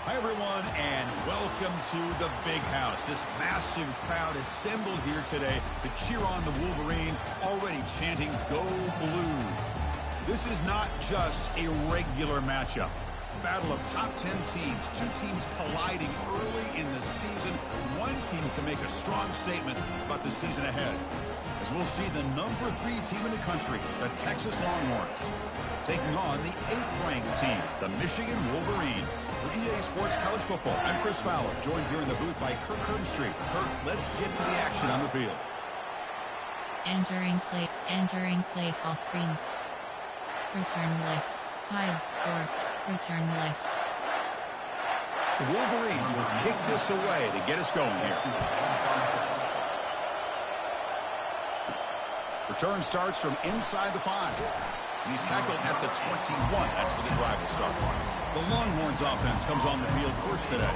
Hi, everyone, and welcome to the Big House. This massive crowd assembled here today to cheer on the Wolverines, already chanting, "Go Blue." This is not just a regular matchup. Battle of top 10 teams, two teams colliding early in the season. One team can make a strong statement about the season ahead, as we'll see the number 3 team in the country, the Texas Longhorns, taking on the 8th-ranked team, the Michigan Wolverines. For EA Sports College Football, I'm Chris Fowler, joined here in the booth by Kirk Herbstreit. Kirk, let's get to the action on the field. Entering play call screen. Return left. 5-4. Return left. The Wolverines will kick this away to get us going here. Return starts from inside the 5. And he's tackled at the 21. That's where the drive will start. The Longhorns offense comes on the field first today.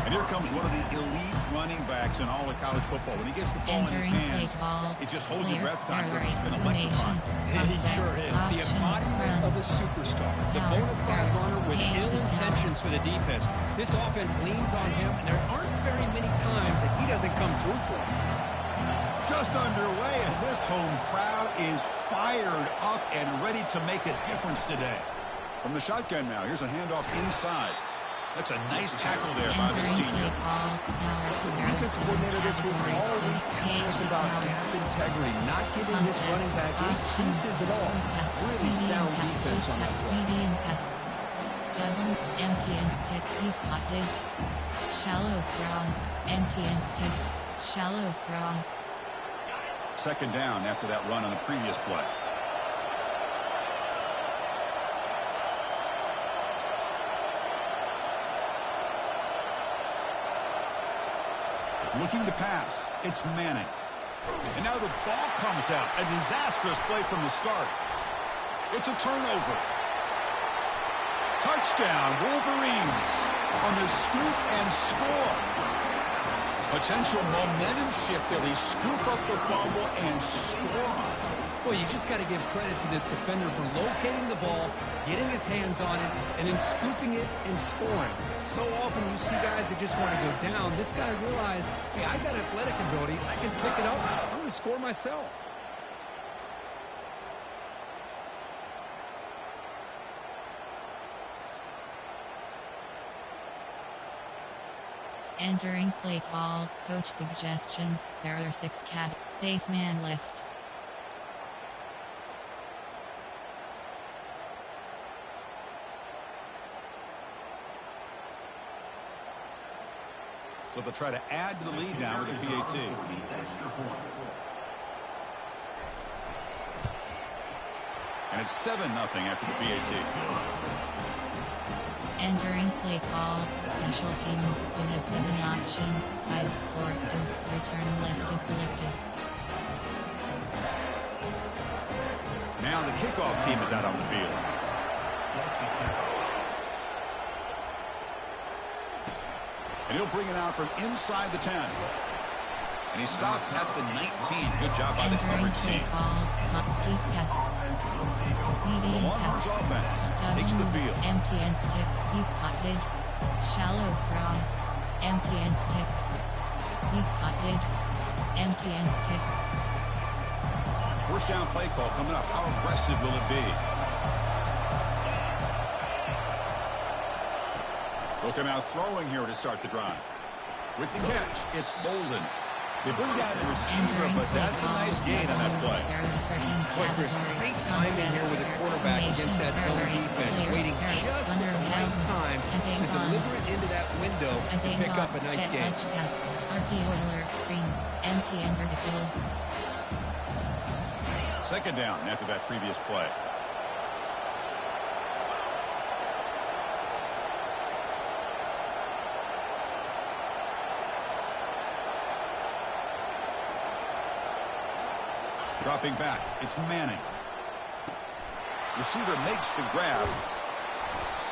And here comes one of the elite running backs in all of college football. When he gets the ball in his hands, it's just hold your breath time. He's been electrifying. He sure is. The embodiment of a superstar. The bona fide runner with ill intentions for the defense. This offense leans on him, and there aren't very many times that he doesn't come through for him. Just underway, and this home crowd is fired up and ready to make a difference today. From the shotgun now, here's a handoff inside. That's a nice tackle there by the senior. The defensive coordinator this week all week telling us about gap integrity, not giving this running back any pieces at all. Really sound defense on that play. Medium pass. Double, empty and stick. He's spotted. Shallow cross. Empty and stick. Shallow cross. Second down after that run on the previous play. Looking to pass. It's Manning. And now the ball comes out. A disastrous play from the start. It's a turnover. Touchdown, Wolverines on the scoop and score. Potential momentum shift there. They scoop up the fumble and score. Well, you just got to give credit to this defender for locating the ball, getting his hands on it, and then scooping it and scoring. So often you see guys that just want to go down. This guy realized, hey, I got athletic ability. I can pick it up. I'm going to score myself. Entering play call. Coach suggestions. There are 6 cat. Safe man left. So they'll try to add to the lead now with a PAT. And it's 7-0 after the PAT. Entering play call. Special teams. We have 7 options. 5-4. Return left is selected. Now the kickoff team is out on the field. And he'll bring it out from inside the 10. And he stopped at the 19. Good job by the coverage team. The Longhorns offense takes the field. Empty and stick. He's spotted. Shallow cross. Empty and stick. He's spotted. Empty and stick. First down play call coming up. How aggressive will it be? They'll come out throwing here to start the drive. With the catch, it's Bolden. They bring down the receiver, but that's a nice gain on that play. Boy, Chris, great timing here with the quarterback against that zone defense, waiting just the right time to deliver it into that window and pick up a nice gain. RPO alert screen. Empty and verticals. Second down after that previous play. Dropping back, it's Manning. Receiver makes the grab.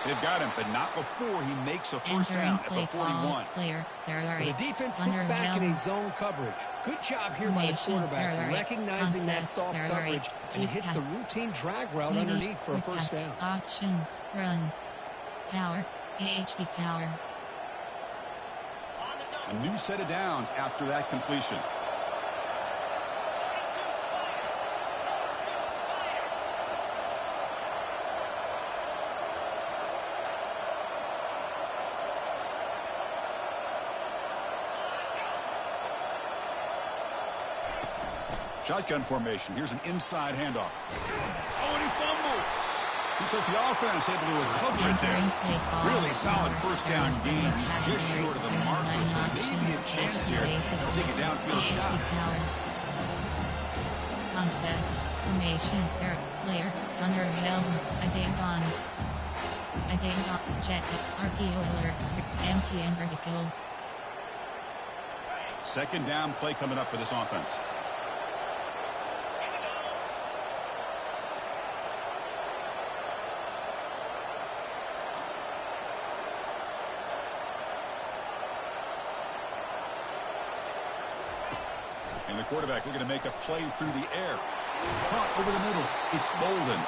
They've got him, but not before he makes a first down at the 41. The defense sits back in a zone coverage. Good job here by the quarterback, recognizing that soft coverage, and he hits the routine drag route underneath for a first down. Option, run, power, HD power. A new set of downs after that completion. Shotgun formation. Here's an inside handoff. Oh, and he fumbles. Looks like the offense able to recover it there. Really solid first down gain. He's just short of the marker, so maybe a chance here to take a downfield shot. Concept. Formation. Player. Under helm. Isaiah Gone. Jet. RPO alerts. MTN verticals. Second down play coming up for this offense. And the quarterback looking to make a play through the air. Caught over the middle. It's Bolden.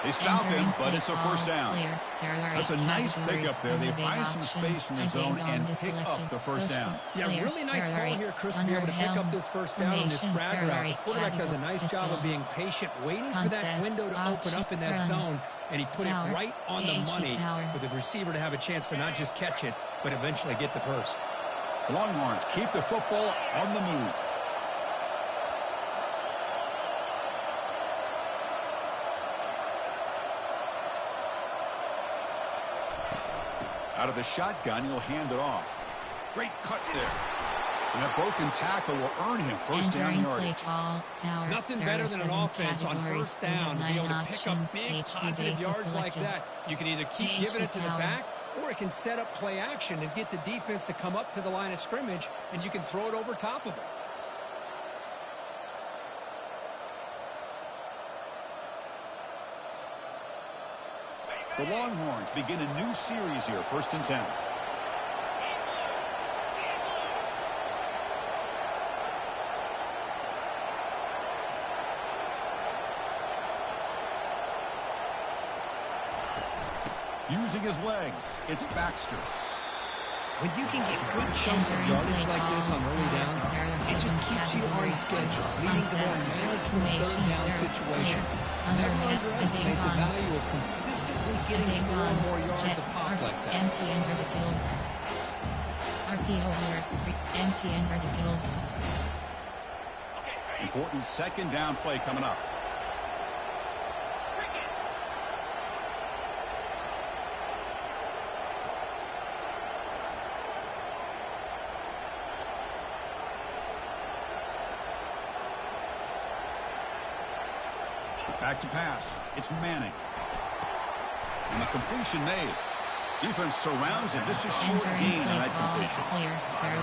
They stop him, but it's a first down. That's a nice pickup there. They find some space in the zone and pick up the first down. Yeah, really nice call here, Chris, to be able to pick up this first down on this drag route. The quarterback does a nice job of being patient, waiting for that window to open up in that zone, and he put it right on the money for the receiver to have a chance to not just catch it, but eventually get the first. The Longhorns keep the football on the move. Out of the shotgun, he'll hand it off. Great cut there. And that broken tackle will earn him first down yardage. Nothing better than an offense on first down to be able to pick up big positive yards like that. You can either keep giving it to the back, or it can set up play action and get the defense to come up to the line of scrimmage, and you can throw it over top of it. The Longhorns begin a new series here, 1st and 10. Using his legs, it's Baxter. When you can get good chunks of yardage like this on early downs, it just keeps you on schedule, leading to more manageable third down situations. Never underestimate the value of consistently getting 4 or more yards of pop like that. MTN verticals. RPO alerts. MTN verticals. Important second down play coming up. Back to pass. It's Manning. And the completion made. Defense surrounds him. Just a short gain on that completion.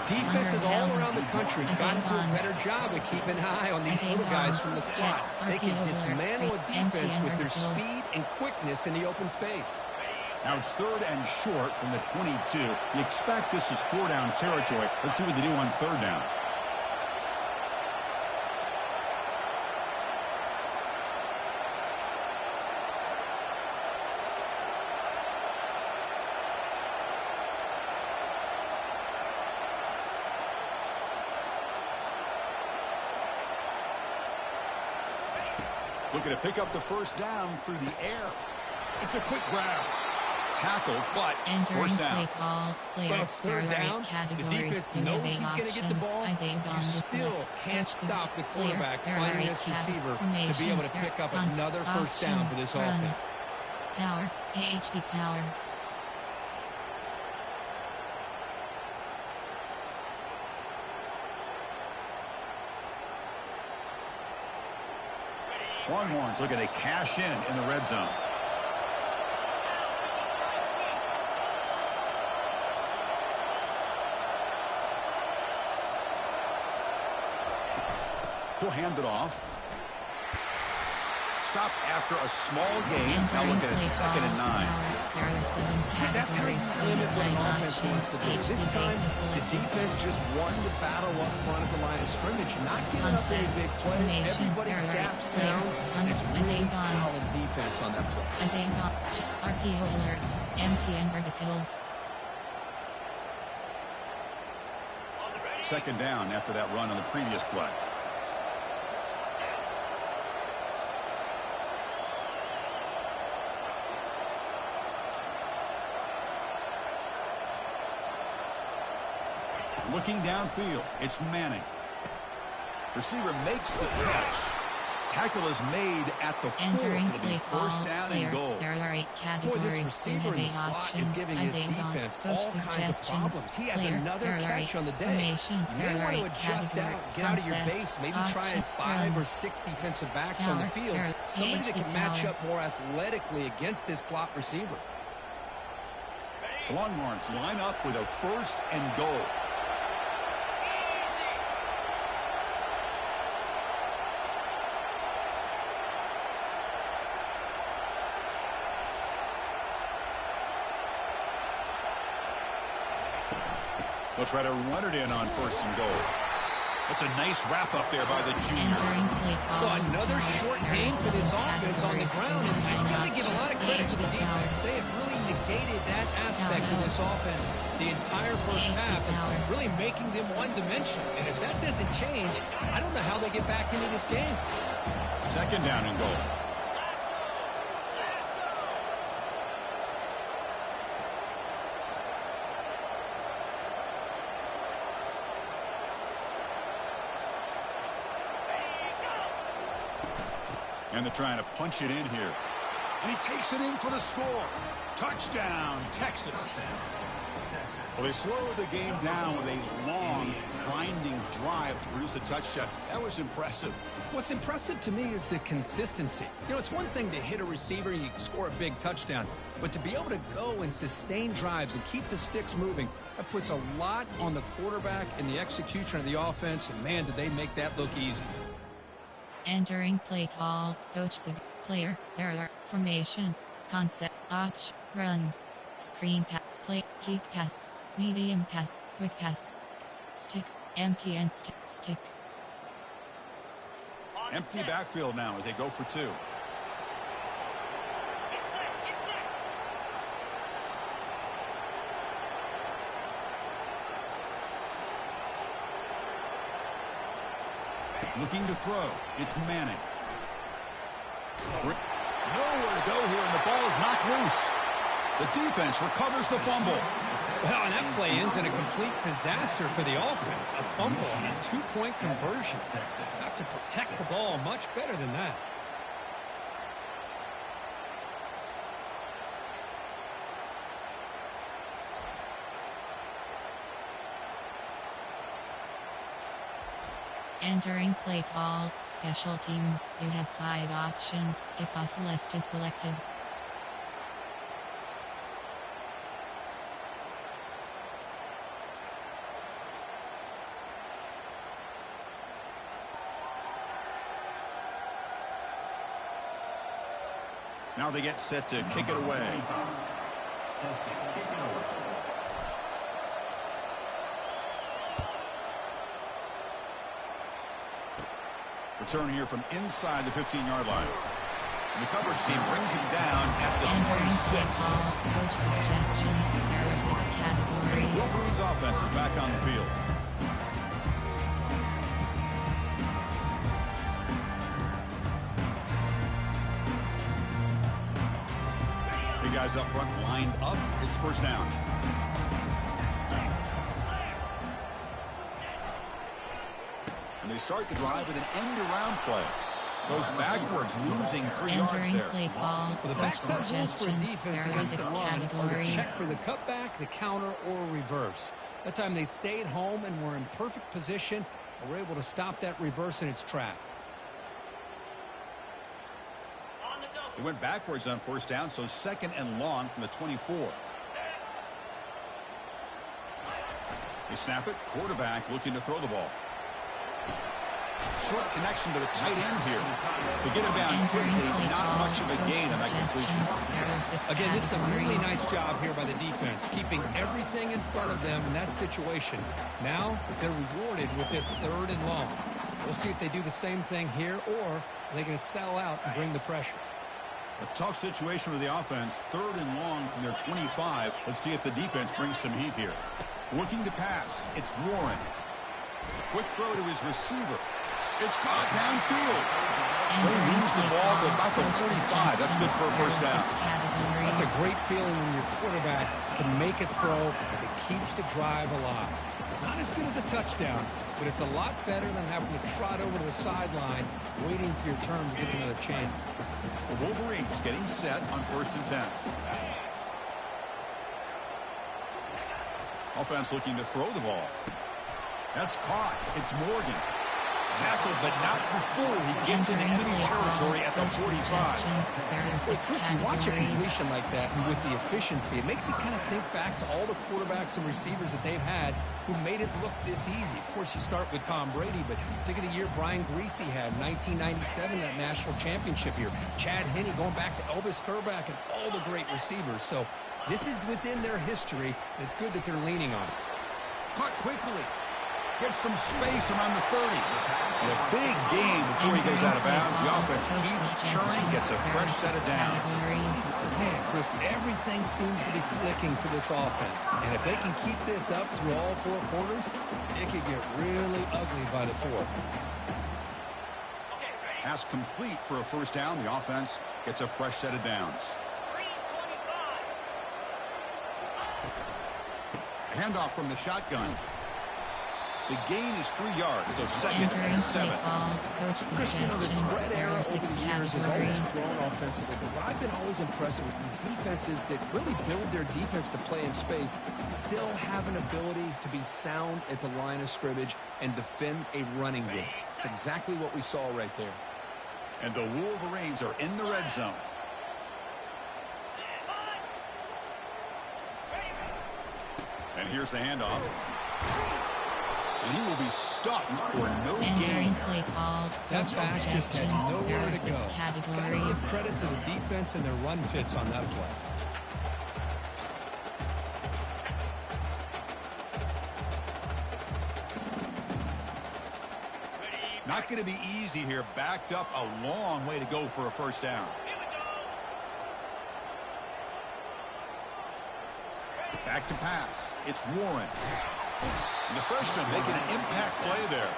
Defenses all around the country got to do a better job of keeping an eye on these little guys from the slot. They can dismantle a defense with their speed and quickness in the open space. Now it's 3rd and short from the 22. You expect this is 4-down territory. Let's see what they do on 3rd down. Looking to pick up the first down through the air. It's a quick grab. Tackle, but first down. Well, it's 3rd down. The defense knows he's going to get the ball. You still can't stop the quarterback finding this receiver to be able to pick up another first down for this offense. Power. AHD power. Longhorns looking to cash in the red zone. He'll hand it off. Stop after a small gain. Now looking at 2nd and 9. See, that's how you limit what an offense wants to do. This time, the defense just won the battle up front at the line of scrimmage, not giving up any big plays. Everybody's gap sound, and it's really solid defense on that play. RPO alerts. MTN verticals. Second down after that run on the previous play. Looking downfield, it's Manning. Receiver makes the catch. Tackle is made at the 4. Entering It'll be play first down and goal. There are 8 Boy, this categories. receiver in the slot is giving his defense all kinds of problems. He has another catch on the day. You may want to adjust out, get out of your base, maybe try 5 or 6 defensive backs on the field. Somebody that can match up more athletically against this slot receiver. LongHorns line up with a first and goal. They'll try to run it in on first and goal. That's a nice wrap up there by the junior. So another short gain for this offense on the ground, and you got to give a lot of credit to the defense. They have really negated that aspect of this offense the entire first half, and really making them one-dimensional. And if that doesn't change, I don't know how they get back into this game. Second down and goal. And they're trying to punch it in here. And he takes it in for the score. Touchdown, Texas. Well, they slowed the game down with a long, grinding drive to produce a touchdown. That was impressive. What's impressive to me is the consistency. You know, it's one thing to hit a receiver and you can score a big touchdown, but to be able to go and sustain drives and keep the sticks moving, that puts a lot on the quarterback and the execution of the offense, and man, did they make that look easy. Entering play call, coach, player, error, formation, concept, option, run, screen pass, play, kick pass, medium pass, quick pass, stick, empty and stick. Empty backfield now as they go for 2. Looking to throw. It's Manning. Nowhere to go here, and the ball is knocked loose. The defense recovers the fumble. Well, and that play ends in a complete disaster for the offense. A fumble and a 2-point conversion. Have to protect the ball much better than that. Entering play call, special teams. You have 5 options. Kickoff left is selected. Now they get set to kick it away. Return here from inside the 15-yard line. And the coverage team brings him down at the 26. Coach suggestions. There are 6 categories. Wolverines offense is back on the field. Big guys up front lined up. It's first down. And they start the drive with an end-around play. Goes backwards, losing 3 yards there. Play call. Well, the backset rules for a defense against the run are to check for the cutback, the counter, or reverse. That time they stayed home and were in perfect position and were able to stop that reverse in its track. They went backwards on first down, so second and long from the 24. They snap it. Quarterback looking to throw the ball. Short connection to the tight end here. They get him down quickly. Not much of a gain on that completion. Again, this is a really nice job here by the defense, keeping everything in front of them in that situation. Now they're rewarded with this 3rd and long. We'll see if they do the same thing here, or are they going to sell out and bring the pressure. A tough situation for the offense. 3rd and long from their 25. Let's see if the defense brings some heat here. Looking to pass. It's Warren. Quick throw to his receiver. It's caught downfield. They lose the ball to about the 45. That's good for a first down. That's a great feeling when your quarterback can make a throw that keeps the drive alive. Not as good as a touchdown, but it's a lot better than having to trot over to the sideline, waiting for your turn to get another chance. The Wolverines getting set on 1st and 10. Offense looking to throw the ball. That's caught. It's Morgan. Tackled, but not before he gets into enemy territory at the 45. Wait, Chris, you watch a completion like that, and with the efficiency, it makes you kind of think back to all the quarterbacks and receivers that they've had who made it look this easy. Of course, you start with Tom Brady, but think of the year Brian Greasy had, 1997, that national championship year. Chad Henne going back to Elvis Grbac and all the great receivers. So this is within their history, and it's good that they're leaning on it. Caught quickly. Gets some space around the 30. And a big gain before he goes out of bounds. The offense keeps churning, gets a fresh set of downs. Man, Chris, everything seems to be clicking for this offense. And if they can keep this up through all 4 quarters, it could get really ugly by the 4th. Pass complete for a first down. The offense gets a fresh set of downs. A handoff from the shotgun. The gain is 3 yards, so 2nd and 7. Chris, you know, the spread era over the years has always grown offensively, but what I've been always impressed with the defenses that really build their defense to play in space still have an ability to be sound at the line of scrimmage and defend a running game. It's exactly what we saw right there. And the Wolverines are in the red zone. And here's the handoff. And he will be stuffed for no gain. Play call. That back just had nowhere to go. Gotta give credit to the defense and their run fits on that play. Not going to be easy here. Backed up a long way to go for a first down. Back to pass. It's Warren. And the freshman making an impact play there.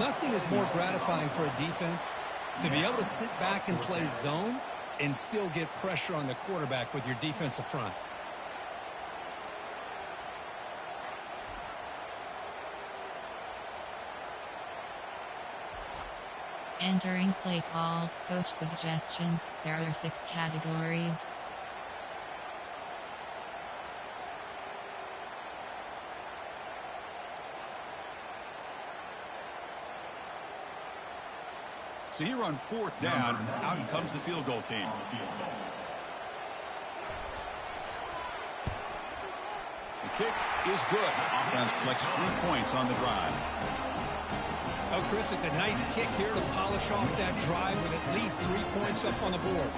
Nothing is more gratifying for a defense to be able to sit back and play zone and still get pressure on the quarterback with your defensive front. Entering play call, coach suggestions. There are 6 categories. So here on 4th down, out comes the field goal team. The kick is good. Offense collects 3 points on the drive. Oh, Chris, it's a nice kick here to polish off that drive with at least 3 points up on the board.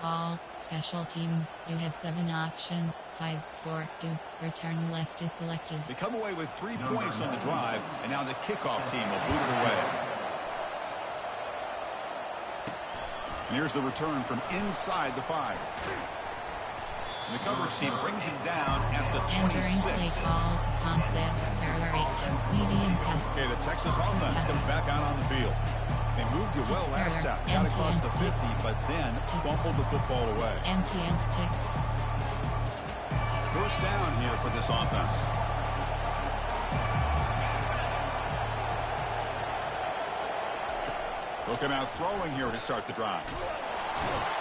Call, special teams. You have 7 options. 5, 4, 2. Return left is selected. They come away with 3 points on the drive, and now the kickoff team will boot it away. And here's the return from inside the 5. And the coverage team brings him down at the 26. Entering play call, concept, medium pass. Okay, the Texas offense comes back out on the field. They moved you well last time. Got across the 50, but then fumbled the football away. Empty and stick. First down here for this offense. Looking out throwing here to start the drive.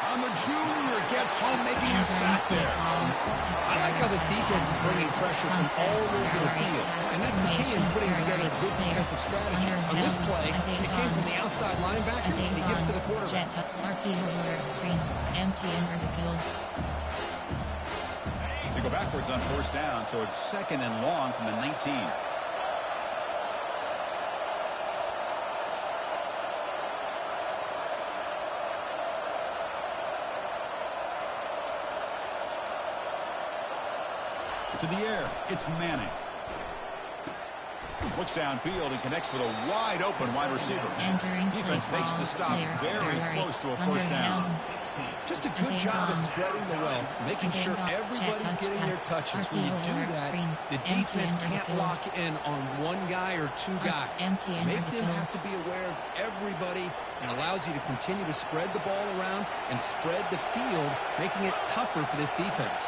On the junior, gets home, making a sack there. I like how this defense is bringing pressure from all over the field. And that's the key in putting together a good defensive strategy. On this play, it came from the outside linebacker, and he gets to the quarterback. Empty and verticals. They go backwards on 1st down, so it's 2nd and long from the 19. To the air, it's Manning. Looks downfield and connects with a wide-open wide receiver. Defense makes the stop very close to a first down. Just a good job of spreading the wealth, making sure everybody's getting their touches. When you do that, the defense can't lock in on one guy or two guys. Make them have to be aware of everybody, and allows you to continue to spread the ball around and spread the field, making it tougher for this defense.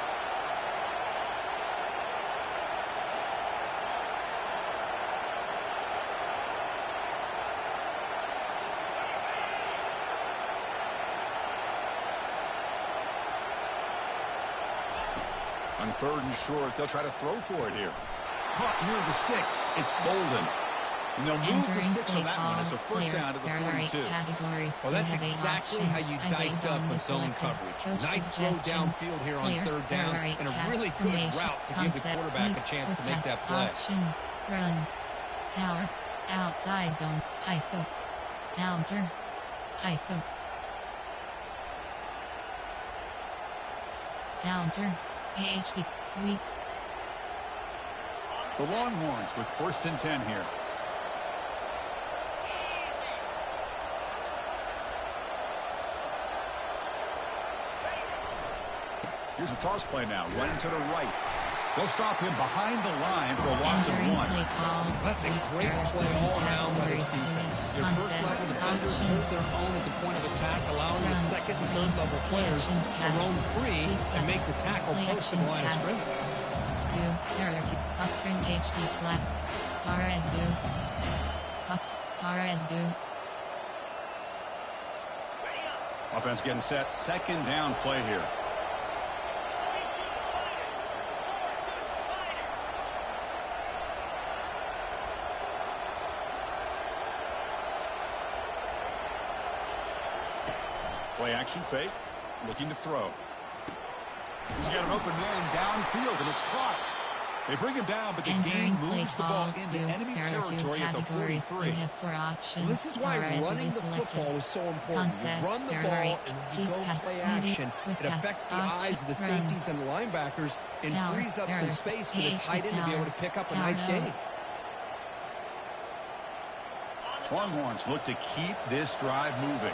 On 3rd and short, they'll try to throw for it here. Caught near the sticks. It's Bolden. And they'll move the sticks on that one. It's a first down to the 42. Well, that's exactly how you dice up a zone coverage. Nice throw downfield here on 3rd down, and a really good route to give the quarterback a chance to make that play. Run. Power. Outside zone. ISO. Counter. ISO. Counter. AHD. Sweep. The Longhorns with 1st and 10 here. Here's the toss play now, running to the right. They'll stop him behind the line for a loss of 1. That's a great play all around by this defense. Your first-level defenders hold their own at the point of attack, allowing the second and third-level players to roam free and make the tackle post in the line of scrimmage. Offense getting set. 2nd down play here. Play action fake. Looking to throw. He's got an open man downfield, and it's caught. They bring him down, but the game moves the ball into enemy territory at the 43. Well, this is why running the football is so important. You run the ball, and then you go play action. It affects the eyes of the safeties and the linebackers and frees up some space for the tight end to be able to pick up a nice gain. Longhorns look to keep this drive moving.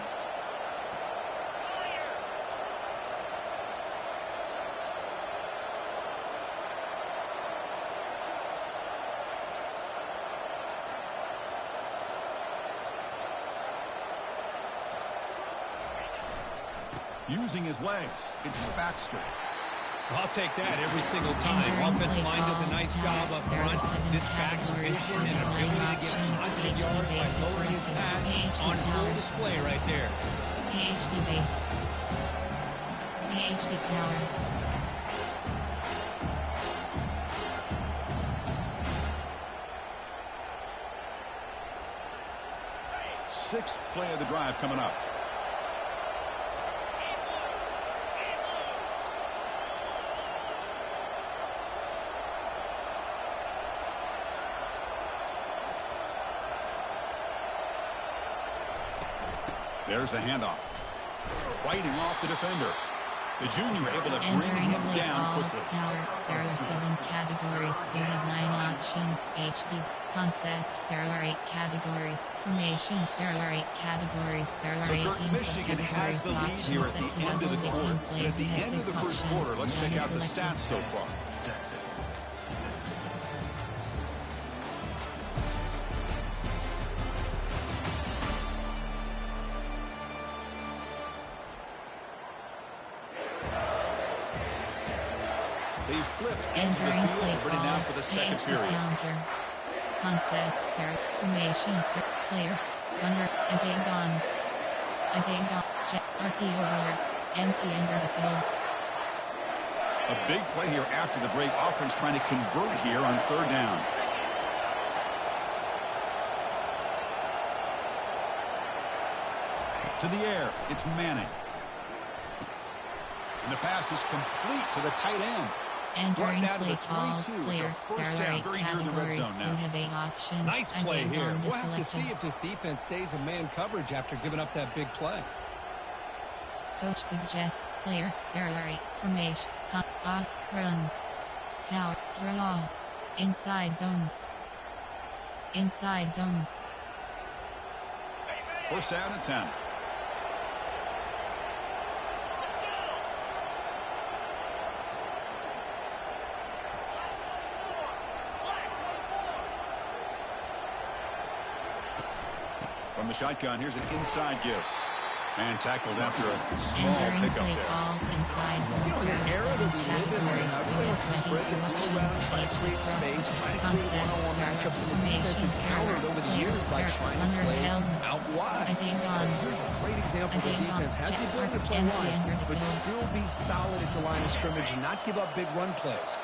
Using his legs, it's Baxter. I'll take that every single time. Offensive line does a nice job up front. This back's vision and ability to get positive yards by lowering his pads on full display right there. AHD base. AHD power. Sixth play of the drive coming up. There's the handoff. Fighting off the defender. The junior able to bring him down quickly. There are 7 categories. You have 9 options. HP. Concept. There are 8 categories. Formation. There are 8 categories. There are 18 subcategories. Michigan has the lead here at the end of the quarter. And at the end of the first quarter, let's check out the stats so far. They flipped into the field, ready now for the second period. Counter. Concept. Formation. Player. Gunner. As a gun. RPO alerts. Empty and verticals. A big play here after the break. Offense trying to convert here on 3rd down. To the air. It's Manning. And the pass is complete to the tight end. Entering down to the play 22. It's a first down, very near the red zone now. Nice play here. We'll have to see if this defense stays in man coverage after giving up that big play. Coach suggests player. There are 8 formation. Run. Power. Throw. Inside zone. Inside zone. First down and 10. From the shotgun, here's an inside give. And tackled after a small Entering pickup play there. call inside zone. You know, in an era that we live in right now, everybody wants to spread the flow around, try to create space, try to create one-on-one matchups, and the defense has countered over the years by trying to play out wide. But here's a great example where defense has the ability to play wide, but still be solid at the line of scrimmage and not give up big run plays.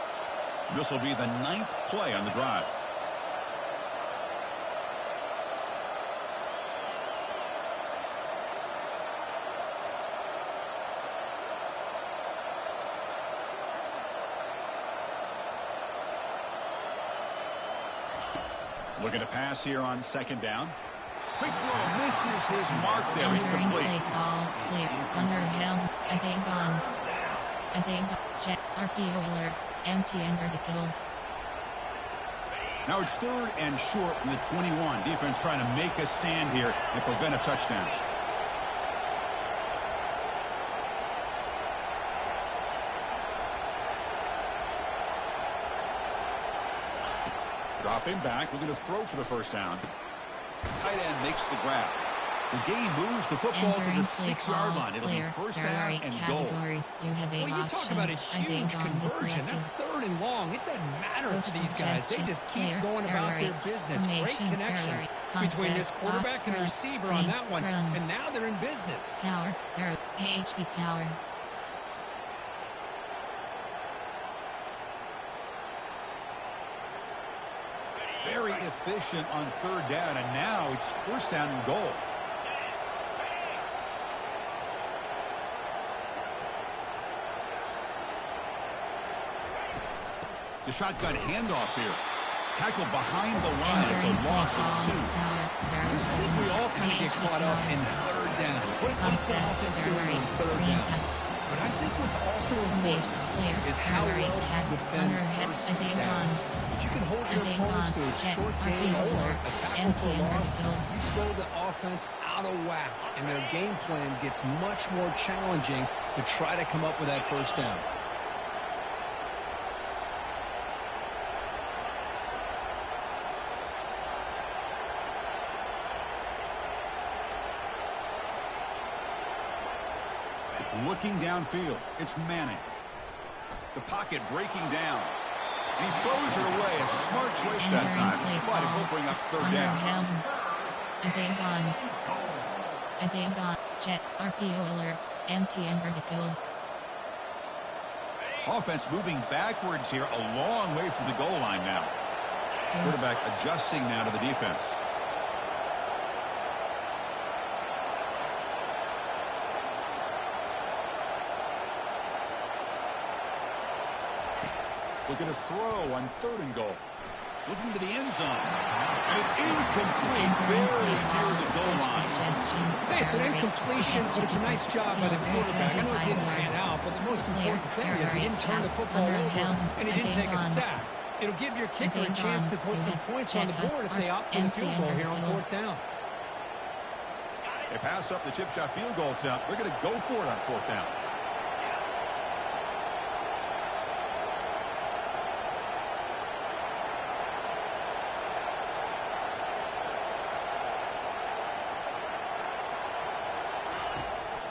This will be the 9th play on the drive. Looking to pass here on second down. Quick throw, misses his mark there. Entering Incomplete. play call. Player underheld. As a gone. Jet. RPO alert. Empty and verticals. Now it's 3rd and short from the 21. Defense trying to make a stand here and prevent a touchdown. Dropping back, looking to throw for the first down. Tight end makes the grab. The game moves the football to the 6-yard line. It'll be first down and goal. Well, you talk about a huge conversion. That's 3rd and long. It doesn't matter for these guys. They just keep going about their business. Great connection between this quarterback and receiver on that one. And now they're in business. Power. HP power. Very efficient on 3rd down, and now it's first down and goal. The shotgun handoff here. Tackled behind the line. It's a loss of 2. I just think we all kind of get caught up in 3rd down. What puts the offense doing on 3rd down? But I think what's also important is how well you defend first down. If you can hold your opponents to a short gain or a tackle for a loss, you throw the offense out of whack, and their game plan gets much more challenging to try to come up with that first down. Looking downfield, it's Manning. The pocket breaking down. And he throws it away. A smart choice that time. But it will bring up 3rd down. As a gone. Jet. RPO alert. Empty and verticals. Offense moving backwards here, a long way from the goal line now. Quarterback adjusting now to the defense. Looking to throw on 3rd and goal. Looking to the end zone. And it's incomplete. Very near the goal line. Hey, it's an incompletion, but it's a nice job by the quarterback. I know it didn't pan out, but the most important thing is he didn't turn the football over, and he didn't take a sack. It'll give your kicker a chance to put some points on the board if they opt for the field goal here on 4th down. They pass up the chip shot field goal attempt. They're going to go for it on 4th down.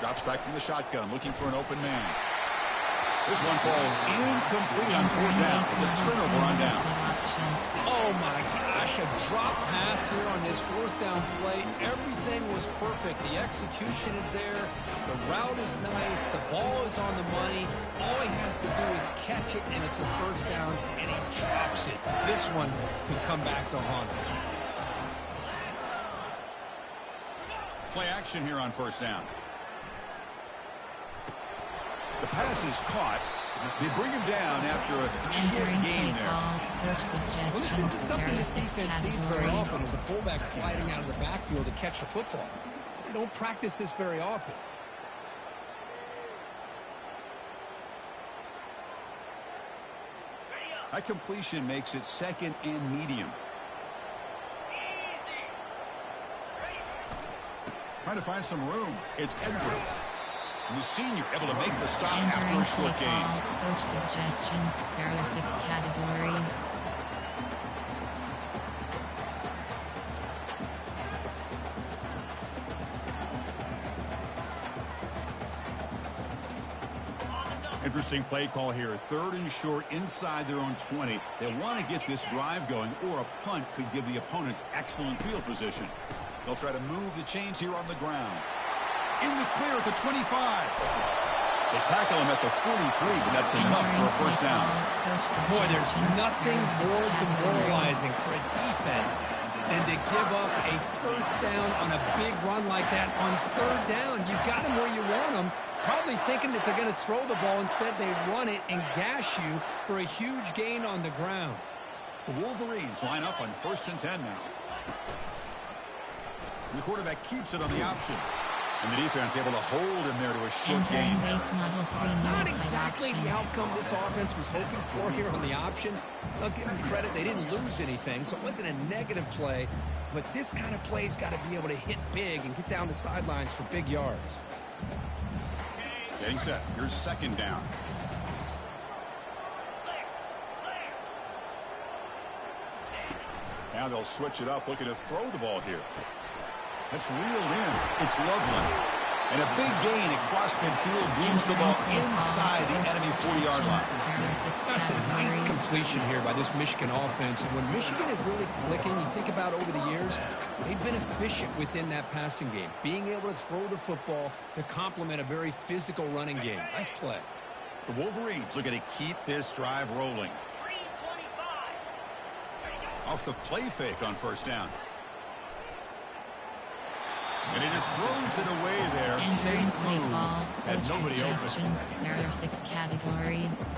Drops back from the shotgun, looking for an open man. This one falls incomplete on 4th down. It's a turnover on downs. Oh my gosh, a drop pass here on this 4th down play. Everything was perfect. The execution is there. The route is nice. The ball is on the money. All he has to do is catch it, and it's a first down, and he drops it. This one could come back to haunt him. Play action here on 1st down. The pass is caught. They bring him down after a short game there. Well, this isn't something this defense sees very often, as a fullback sliding out of the backfield to catch the football. They don't practice this very often. That completion makes it 2nd and medium. Trying to find some room. It's Edwards. And the senior able to make the stop after a short gain. Coach suggestions. There are 6 categories. Interesting play call here. 3rd and short inside their own 20. They want to get this drive going, or a punt could give the opponents excellent field position. They'll try to move the chains here on the ground. In the clear at the 25. They tackle him at the 43, but that's enough for a first down. Boy, there's nothing more demoralizing for a defense than to give up a first down on a big run like that on 3rd down. You got them where you want them, probably thinking that they're going to throw the ball. Instead, they run it and gash you for a huge gain on the ground. The Wolverines line up on 1st and 10 now. The quarterback keeps it on the option. And the defense able to hold him there to a short gain. Not exactly the outcome this offense was hoping for here on the option. I'll give them credit. They didn't lose anything, so it wasn't a negative play. But this kind of play's got to be able to hit big and get down the sidelines for big yards. Getting set. Here's 2nd down. Now they'll switch it up, looking to throw the ball here. That's reeled in. It's Loveland. And a big gain across midfield moves the ball inside the enemy 40-yard line. That's a nice completion here by this Michigan offense. And when Michigan is really clicking, you think about over the years, they've been efficient within that passing game, being able to throw the football to complement a very physical running game. Nice play. The Wolverines looking to keep this drive rolling. Off the play fake on 1st down. And he just throws it away there. Safe move. Had nobody open. There are 6 categories.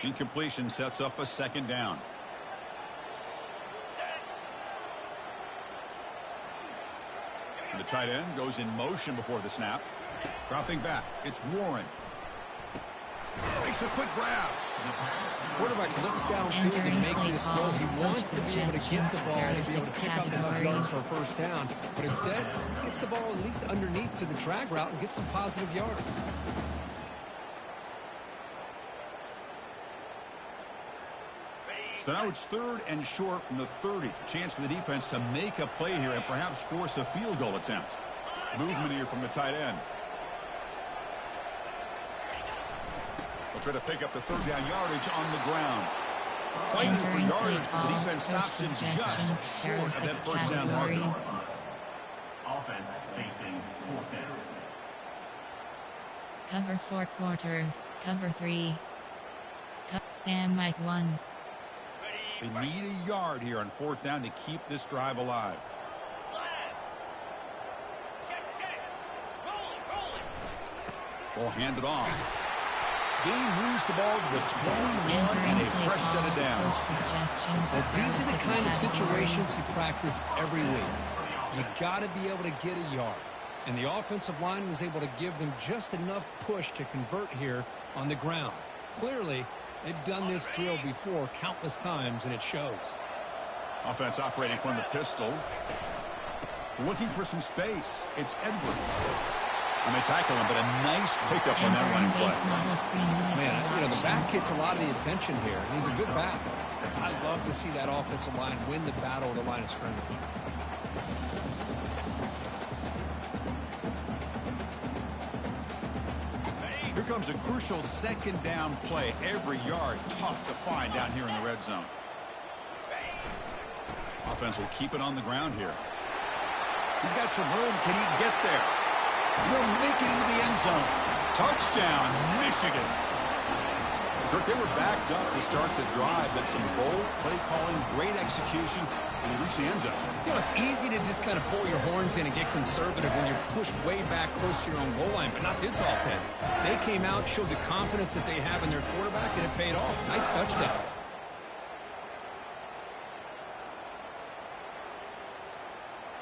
Incompletion sets up a 2nd down. And the tight end goes in motion before the snap. Dropping back. It's Warren. Makes a quick grab. Quarterback looks downfield and make this throw. He wants to be able to get the ball and be able to pick up enough yards for a first down. But instead, gets the ball at least underneath to the drag route and gets some positive yards. So now it's 3rd and short from the 30. A chance for the defense to make a play here and perhaps force a field goal attempt. Movement here from the tight end. They'll try to pick up the 3rd down yardage on the ground. Fighting for yardage, but the defense stops him just short of that first down marker. Offense facing 4th down. Cover 4 quarters. Cover 3. Sam Mike 1. They need a yard here on 4th down to keep this drive alive. Ball handed off. Game moves the ball to the 21 and a fresh set of downs. Well, these are the kind of situations you practice every week. You got to be able to get a yard. And the offensive line was able to give them just enough push to convert here on the ground. Clearly, they've done this drill before countless times, and it shows. Offense operating from the pistol. Looking for some space. It's Edwards. And they tackle him, but a nice pickup on that running play. Man, the back gets a lot of the attention here. He's a good back. I love to see that offensive line win the battle at the line of scrimmage. Here comes a crucial 2nd down play. Every yard tough to find down here in the red zone. Offense will keep it on the ground here. He's got some room. Can he get there? He'll make it into the end zone. Touchdown, Michigan. Kirk, they were backed up to start the drive, but some bold play calling, great execution, and they reach the end zone. It's easy to just kind of pull your horns in and get conservative when you're pushed way back close to your own goal line, but not this offense. They came out, showed the confidence that they have in their quarterback, and it paid off. Nice touchdown.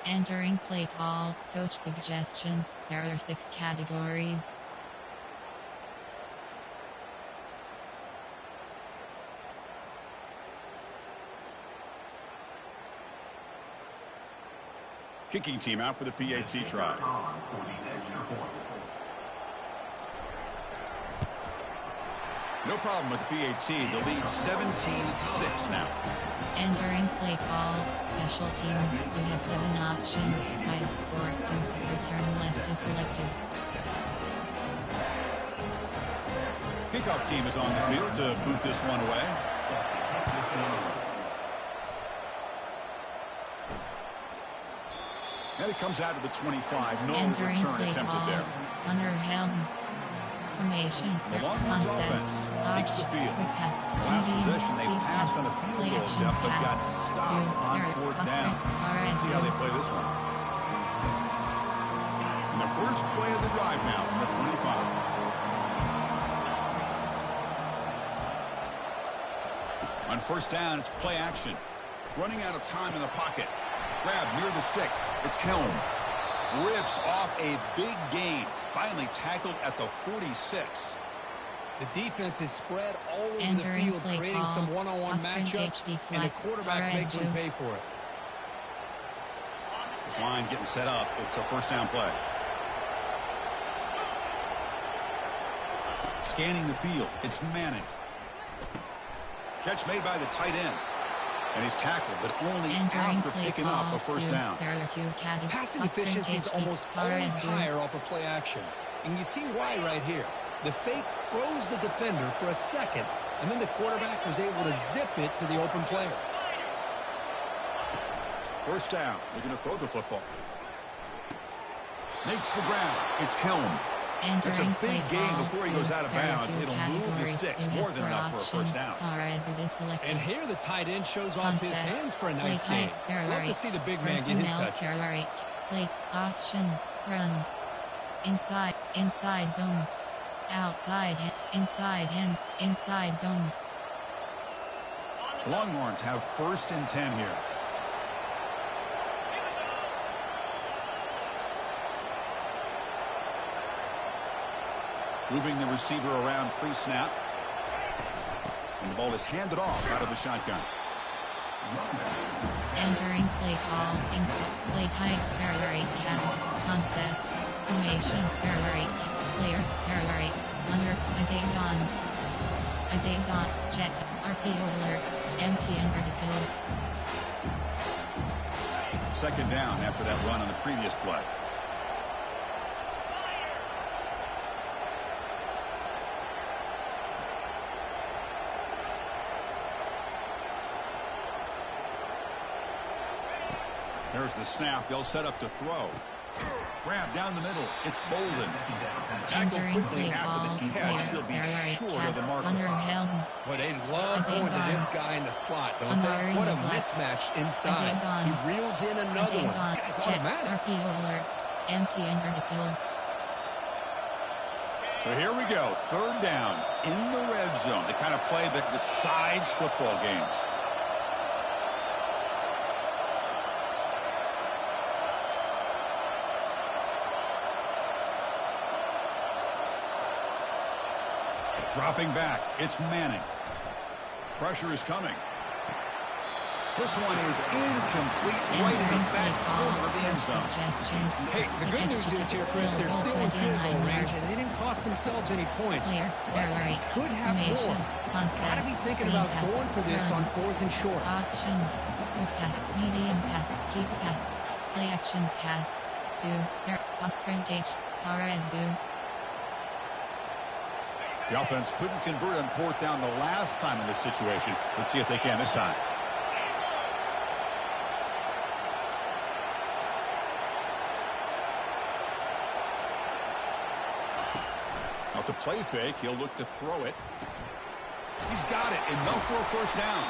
Entering play call, coach suggestions. There are 6 categories. Kicking team out for the PAT try. For the extra point. No problem with the PAT. The lead 17-6 now. Entering play call, special teams. You have 7 options. 5, 4, 2. Return left is selected. Kickoff team is on the field to boot this one away. And it comes out to the 25. No Entering return play attempted call, there. Gunner Helm. Formation. The LongHorns offense takes the field. Quick pass. Last medium, possession, they keep passed pass, on a field play goal action attempt, but got pass, stopped on fourth down. Let's see how they play this one. And the first play of the drive now from the 25. On first down, it's play action. Running out of time in the pocket. Grab near the sticks. It's Helm. Rips off a big gain. Finally tackled at the 46. The defense is spread all over the Entering field, play creating call, some one-on-one Osprey matchups, HD and the flat, quarterback makes them pay for it. This line getting set up. It's a first down play. Scanning the field. It's Manning. Catch made by the tight end. And he's tackled, but only after picking up a first down. There are 2 categories. Passing efficiency is almost always higher off of play action. And you see why right here. The fake froze the defender for a second, and then the quarterback was able to zip it to the open player. First down. They're going to throw the football. Makes the ground. It's Helm. It's a big gain before he goes out of bounds. It'll move the sticks more than enough for a first down. And here the tight end shows off his hands for a nice gain. Love to see the big man get his touch. Play option run inside zone outside inside zone. Longhorns have first and 10 here. Moving the receiver around pre-snap. And the ball is handed off out of the shotgun. Entering play call, inside, play type, concept, formation, player, under, Isaiah, jet, RPO alerts, empty and ridiculous. Second down after that run on the previous play. There's the snap. They'll set up to throw. Grab down the middle. It's Bolden. Tackle quickly after the catch. He'll be short of the marker. Boy, they love going to this guy in the slot, don't they? What a mismatch inside. He reels in another one. This guy's automatic. RPO alerts. Empty and ridiculous. So here we go. Third down in the red zone. The kind of play that decides football games. Dropping back, it's Manning. Pressure is coming. This one is incomplete, right in the back corner of the end zone. Hey, the good news is here, Chris, they're still in field goal range, and they didn't cost themselves any points. But they could have more. Gotta be thinking about going for this on fourth and short. Option, medium pass, keep pass, play action pass, do, there, Osprey power and do. The offense couldn't convert on fourth down the last time in this situation. Let's see if they can this time. Off the play fake, he'll look to throw it. He's got it, enough for a first down.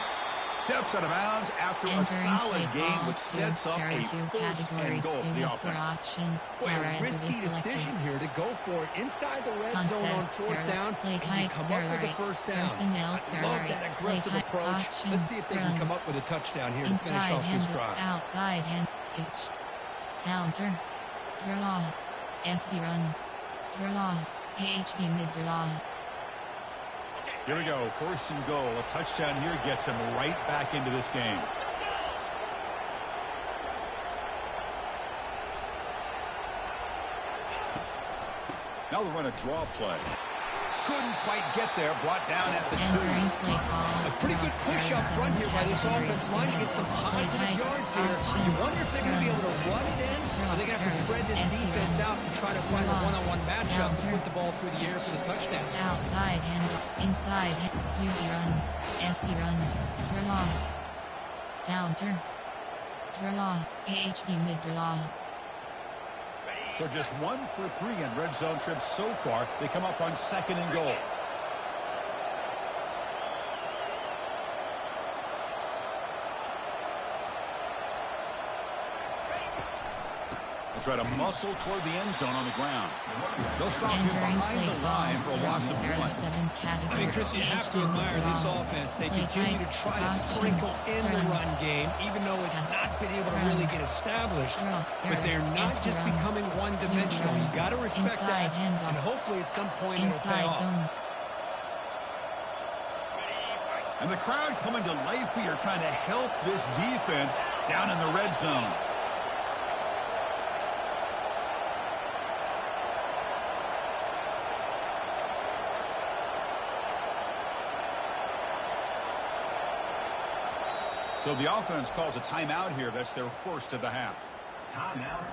Steps out of bounds after a solid game, which sets up a first and goal for the offense. Boy, a risky decision here to go for it inside the red zone on fourth down, and you come up with a first down. I love that aggressive approach. Let's see if they can come up with a touchdown here to finish off this drive. Outside hand pitch. Counter. Draw. FD run. Draw. HB mid draw. Here we go, first and goal. A touchdown here gets him right back into this game. Now they'll run a draw play. Couldn't quite get there. Brought down at the 2. Entering play call. A pretty good push up front here by this offensive line to get some positive yards here. You wonder if they're going to be able to run it in, or they're going to have to spread this defense out and try to find a one-on-one matchup and put the ball through the air for the touchdown. Outside handoff. Inside QB run. FB run. Draw. Counter. Draw. AHB mid draw. So just 1 for 3 in red zone trips so far. They come up on 2nd and goal. They'll try to muscle toward the end zone on the ground. They'll stop him behind the line for a loss of 1. I mean, Chris, you have to admire this offense. They continue to try to sprinkle in the run game, even though it's not been able to really get established. But they're not just becoming one-dimensional. You got to respect that, and hopefully at some point it'll pay off. And the crowd coming to life here, trying to help this defense down in the red zone. So the offense calls a timeout here. That's their first of the half.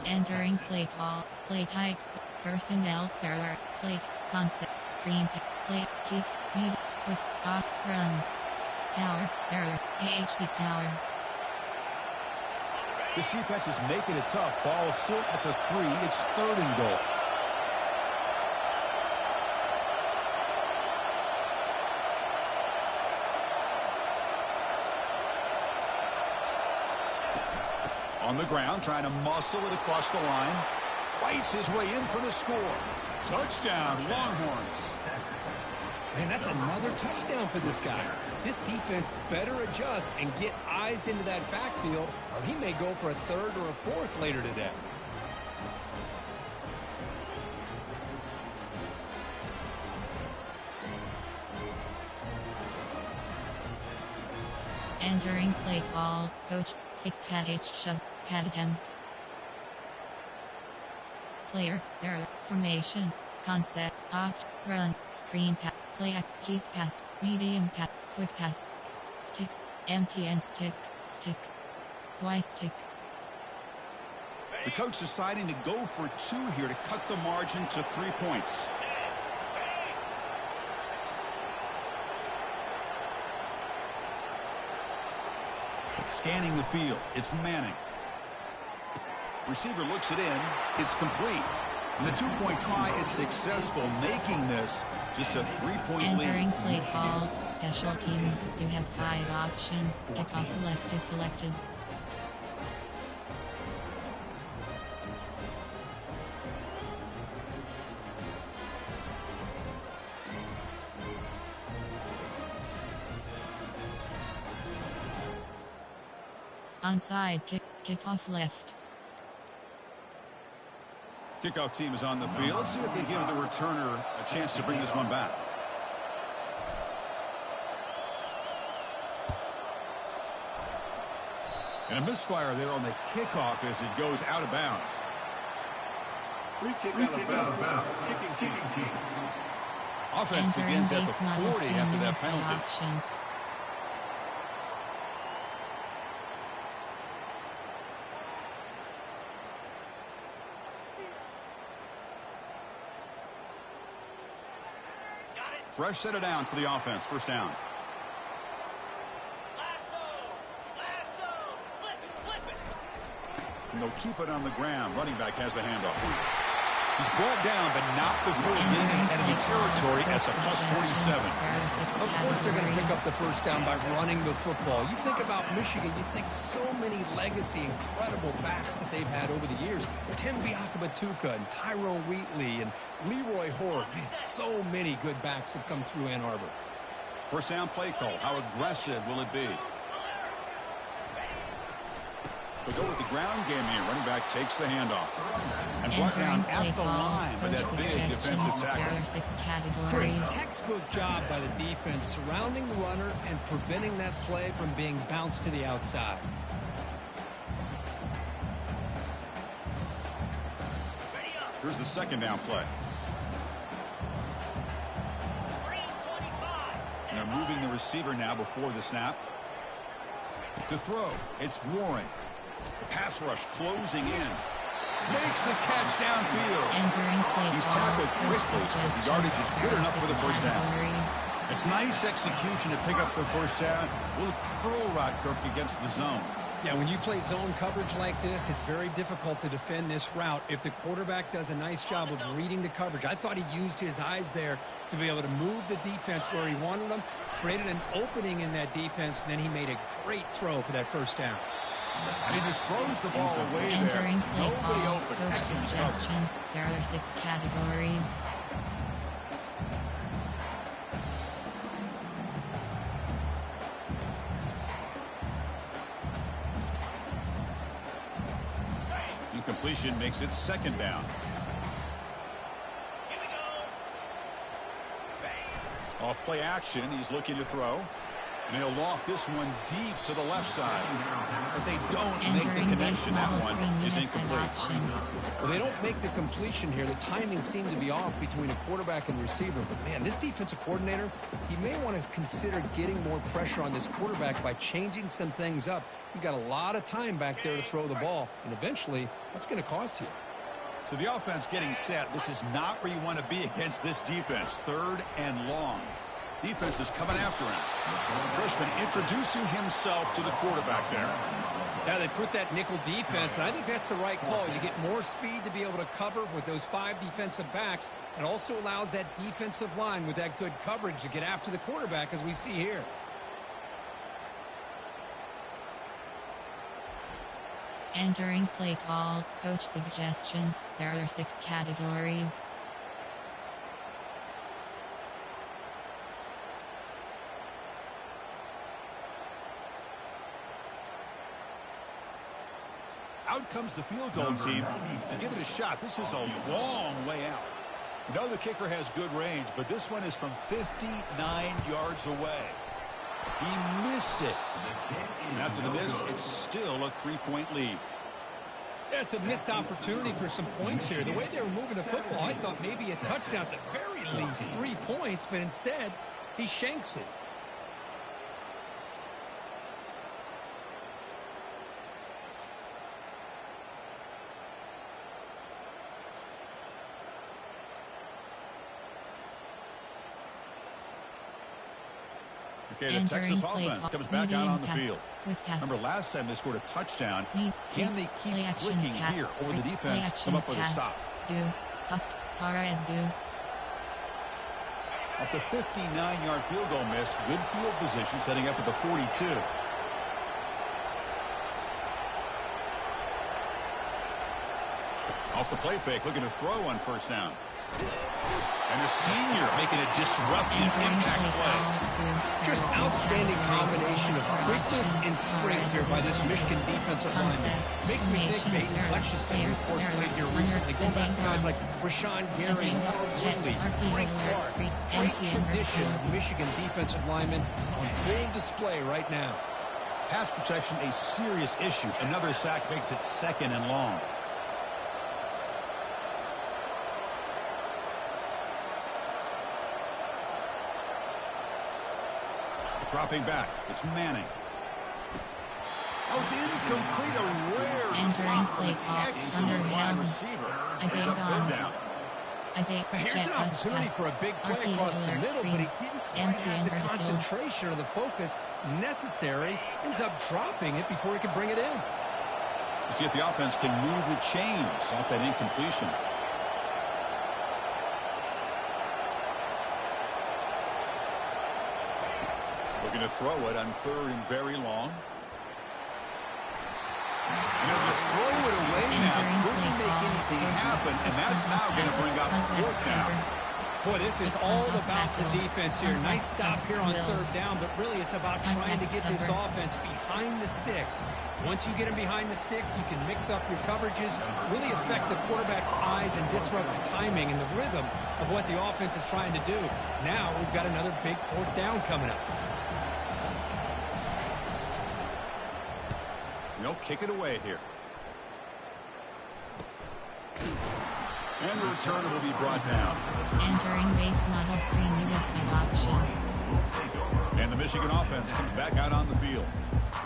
Entering play call. Play type. Personnel error. Play concept. Screen. Play. Keep. Read. Quick. Run. Power. Error. AHD power. This defense is making it tough. Ball still at the 3. It's 3rd and goal. On the ground, trying to muscle it across the line. Fights his way in for the score. Touchdown, Longhorns. Man, that's another touchdown for this guy. This defense better adjust and get eyes into that backfield, or he may go for a 3rd or a 4th later today. Entering play call. Coach. Fake package shove. Pad attempt. Player. Error. Formation. Concept. Opt. Run. Screen pass. Play. Keep pass. Medium pass. Quick pass. Stick. Empty and stick. Stick. Y stick. The coach deciding to go for 2 here to cut the margin to 3 points. Scanning the field. It's Manning. Receiver looks it in. It's complete. And the 2-point try is successful, making this just a 3-point lead. Entering play call. Special teams. You have 5 options. Kickoff left is selected. Onside kick. Kickoff left. Kickoff team is on the field. Let's see if they give the returner a chance to bring this one back. And a misfire there on the kickoff as it goes out of bounds. Free kick out of bounds. Kicking team. Offense begins at the 40 after that penalty. Options. Fresh set of downs for the offense. First down. And they'll keep it on the ground. Running back has the handoff. He's brought down, but not before being in enemy territory at the +47. Of course they're going to pick up the first down by running the football. You think about Michigan, you think so many legacy, incredible backs that they've had over the years. Tim Biakabatuka and Tyrone Wheatley and Leroy Hort. Man, so many good backs have come through Ann Arbor. First down play call. How aggressive will it be? We go with the ground game here. Running back takes the handoff. And brought down at the line by that big defensive tackle. Chris, textbook job by the defense surrounding the runner and preventing that play from being bounced to the outside. Here's the second down play. moving the receiver now before the snap. To throw, it's Warren. The pass rush closing in. Makes the catch downfield. He's tackled quickly. The yardage is good enough for the first down. It's nice execution to pick up the first down. A little curl rod, Kirk, against the zone. Yeah, when you play zone coverage like this, it's very difficult to defend this route if the quarterback does a nice job of reading the coverage. I thought he used his eyes there to be able to move the defense where he wanted them, created an opening in that defense, and then he made a great throw for that first down. And he just throws the ball away there. Entering play Nobody call, open. coach Excellent suggestions. There are 6 categories. Incompletion makes it second down. Off play action, he's looking to throw. And he'll loft this one deep to the left side. But they don't make the connection. That one is incomplete. Well, they don't make the completion here. The timing seemed to be off between a quarterback and receiver. But, man, this defensive coordinator, he may want to consider getting more pressure on this quarterback by changing some things up. He's got a lot of time back there to throw the ball. And eventually, that's going to cost you. So the offense getting set. This is not where you want to be against this defense. 3rd and long. Defense is coming after him. Freshman introducing himself to the quarterback there. Yeah, they put that nickel defense, and I think that's the right call. You get more speed to be able to cover with those 5 defensive backs, and also allows that defensive line with that good coverage to get after the quarterback, as we see here. Entering play call, coach suggestions. There are 6 categories. Out comes the field goal team to give it a shot. This is a long way out. You know the kicker has good range, but this one is from 59 yards away. He missed it. And after the miss, it's still a 3-point lead. That's a missed opportunity for some points here. The way they were moving the football, I thought maybe a touchdown at the very least, 3 points, but instead, he shanks it. Okay, the Texas offense comes back out on the field. Remember, last time they scored a touchdown. Can they keep clicking here, or the defense come up with a stop? Off the 59-yard field goal miss, good field position setting up at the 42. Off the play fake, looking to throw on first down. And the senior making a disruptive impact play. Just outstanding combination of quickness and strength here by this Michigan defensive lineman. Makes me think Baton Hutch's center course played here recently. Go back to guys like Rashawn Gary, Woodley, Frank Clark. Great tradition of Michigan defensive linemen on full display right now. Pass protection a serious issue. Another sack makes it 2nd and long. Dropping back, it's Manning. Oh, it's incomplete. A rare entering drop play from call, an excellent wide receiver. It's up 3rd down. Here's an opportunity for a big play across the middle, but he didn't quite have the concentration or the focus necessary. Ends up dropping it before he could bring it in. Let's see if the offense can move the chains off that incompletion. Looking to throw it on 3rd and very long. And he'll just throw it away now. Couldn't make anything happen, and that's now going to bring up 4th down. Boy, this is all about the defense here. Nice stop here on 3rd down, but really it's about trying to get this offense behind the sticks. Once you get them behind the sticks, you can mix up your coverages, really affect the quarterback's eyes and disrupt the timing and the rhythm of what the offense is trying to do. Now we've got another big 4th down coming up. They'll kick it away here. And the returner will be brought down. Entering base model screen, you have 5 options. And the Michigan offense comes back out on the field.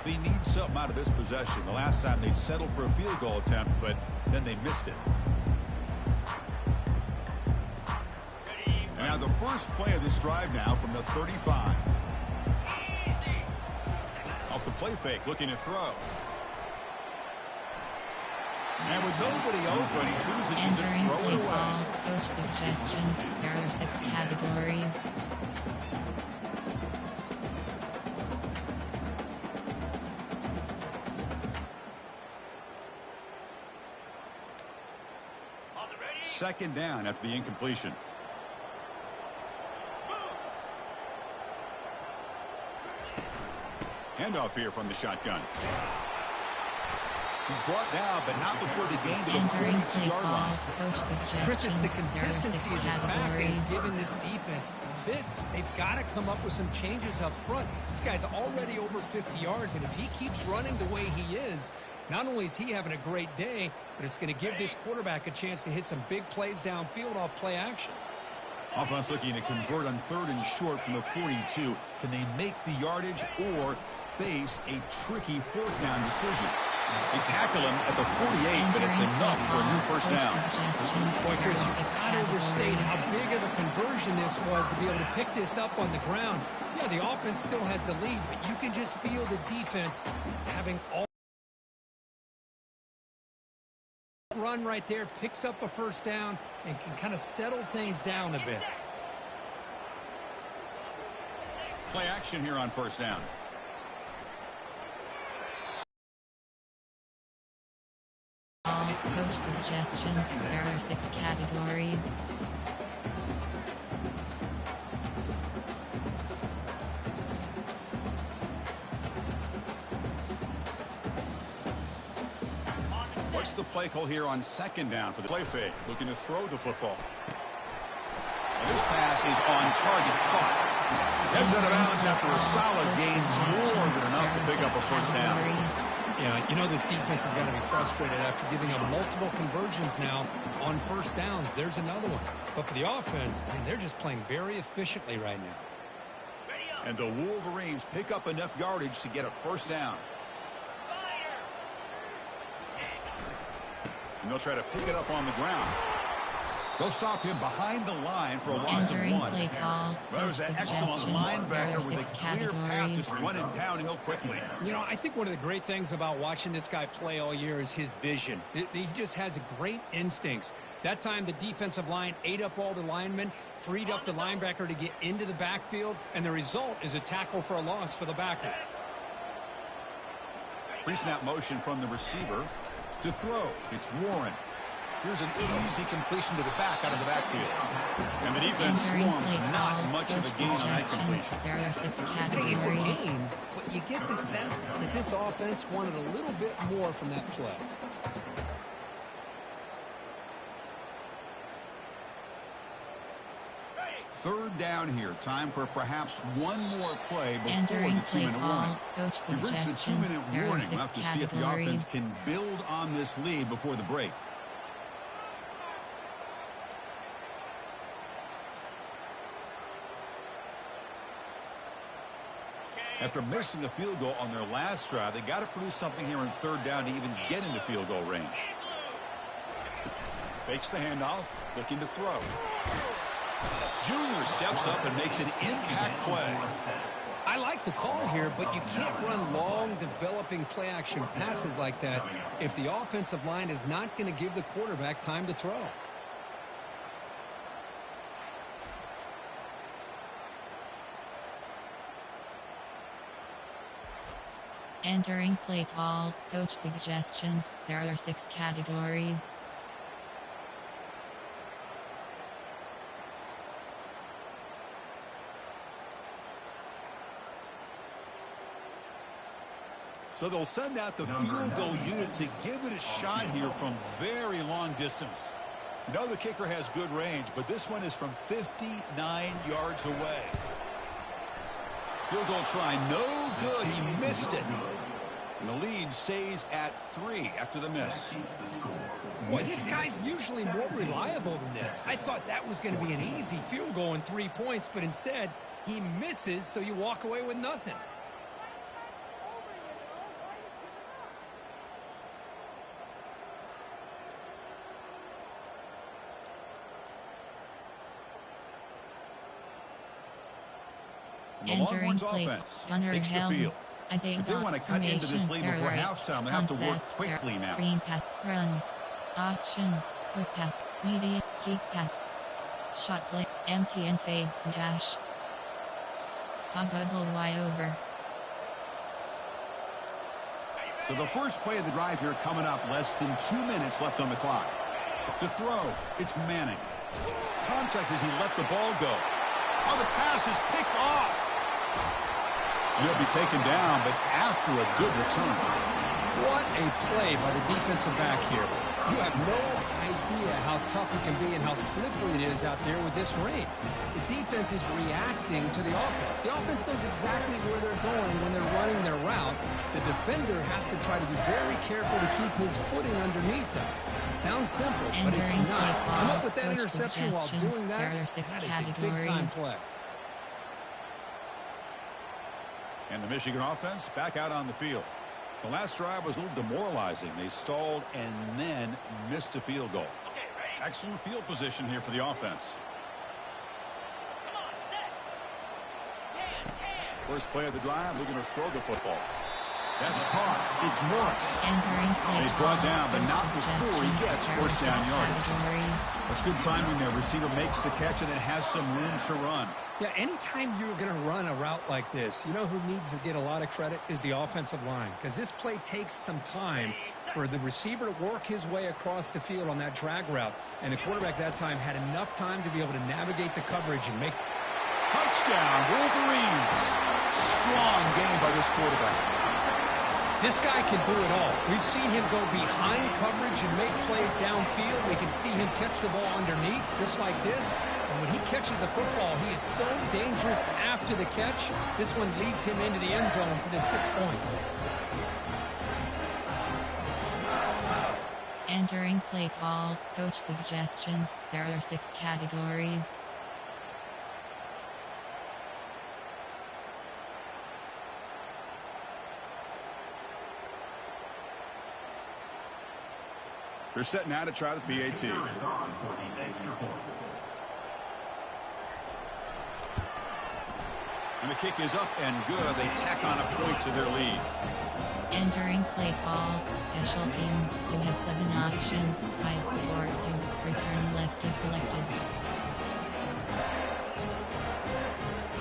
They need something out of this possession. The last time they settled for a field goal attempt, but then they missed it. And now the first play of this drive now from the 35. Off the play fake, looking to throw. And with nobody open, he chooses to just throw it away. Coach suggestions. There are 6 categories. Second down after the incompletion. Handoff here from the shotgun. He's brought down, but not before the gain to the 42-yard line. Chris, it's the consistency of this back is giving this defense fits. They've got to come up with some changes up front. This guy's already over 50 yards, and if he keeps running the way he is, not only is he having a great day, but it's going to give this quarterback a chance to hit some big plays downfield off play action. Offense looking to convert on 3rd and short from the 42. Can they make the yardage or face a tricky 4th down decision? They tackle him at the 48, but it's enough for a new first down. Boy, Chris, you cannot overstate how big of a conversion this was to be able to pick this up on the ground. Yeah, the offense still has the lead, but you can just feel the defense having all run right there, picks up a first down, and can kind of settle things down a bit. Play action here on first down. Coach suggestions. There are 6 categories. What's the play call here on 2nd down for the play fake? Looking to throw the football. And this pass is on target, caught. Heads out of bounds after a solid gain, more than enough to pick up a first down. Yeah, you know this defense is going to be frustrated after giving up multiple conversions now on first downs. There's another one. But for the offense, I mean, they're just playing very efficiently right now. And the Wolverines pick up enough yardage to get a first down. And they'll try to pick it up on the ground. They'll stop him behind the line for a loss of 1. Well, there's an excellent linebacker with a clear path to run it downhill quickly. You know, I think one of the great things about watching this guy play all year is his vision. He just has great instincts. That time, the defensive line ate up all the linemen, freed up the linebacker to get into the backfield, and the result is a tackle for a loss for the backer. Pre-snap motion from the receiver to throw. It's Warren. Here's an easy completion to the back out of the backfield. And the defense swarms not much of a gain on that completion. There are 6 categories. It's a gain, but you get the sense that this offense wanted a little bit more from that play. Third down here. Time for perhaps one more play before Entering the 2-minute warning. Coach We've reached the suggestions. 2-minute There are warning. 6 We'll have to see if the offense can build on this lead before the break. After missing a field goal on their last drive, they got to produce something here on 3rd down to even get into field goal range. Fakes the handoff, looking to throw. Junior steps up and makes an impact play. I like the call here, but you can't run long, developing play-action passes like that if the offensive line is not going to give the quarterback time to throw. Entering play call. Coach suggestions. There are 6 categories. So they'll send out the field goal unit to give it a shot here from very long distance. You know the kicker has good range, but this one is from 59 yards away. Field goal try, no good. He missed it. And the lead stays at 3 after the miss. Boy, this guy's usually more reliable than this. I thought that was going to be an easy field goal and 3 points, but instead he misses, so you walk away with nothing. The LongHorns offense takes the field. If they want to cut into this lead before halftime, they have to work quickly now. Screen pass, run, option, quick pass, medium, kick pass, shot play, empty and fade smash. Bubble Y over. So the first play of the drive here coming up, less than 2 minutes left on the clock. To throw, it's Manning. Contact as he let the ball go. Oh, the pass is picked off. He'll be taken down, but after a good return. What a play by the defensive back here. You have no idea how tough it can be and how slippery it is out there with this rain. The defense is reacting to the offense. The offense knows exactly where they're going when they're running their route. The defender has to try to be very careful to keep his footing underneath him. Sounds simple, but it's not. Come up with that interception while doing that. There are 6 that categories. is a big-time play. And the Michigan offense back out on the field. The last drive was a little demoralizing. They stalled and then missed a field goal. Excellent field position here for the offense. First play of the drive, looking to throw the football. That's caught. It's Morris. He's brought down, but not before he gets first down yardage. That's good timing there. Receiver makes the catch and then has some room to run. Yeah, anytime you're going to run a route like this, you know who needs to get a lot of credit is the offensive line, because this play takes some time for the receiver to work his way across the field on that drag route, and the quarterback that time had enough time to be able to navigate the coverage and make... Touchdown, Wolverines. Strong game by this quarterback. This guy can do it all. We've seen him go behind coverage and make plays downfield. We can see him catch the ball underneath, just like this. And when he catches a football, he is so dangerous after the catch. This one leads him into the end zone for the 6 points. Entering play call, coach suggestions. There are 6 categories. They're set now to try the PAT. And the kick is up and good. They tack on a point to their lead. Entering play call, special teams. You have 7 options. 5, 4, 2. Return left is selected.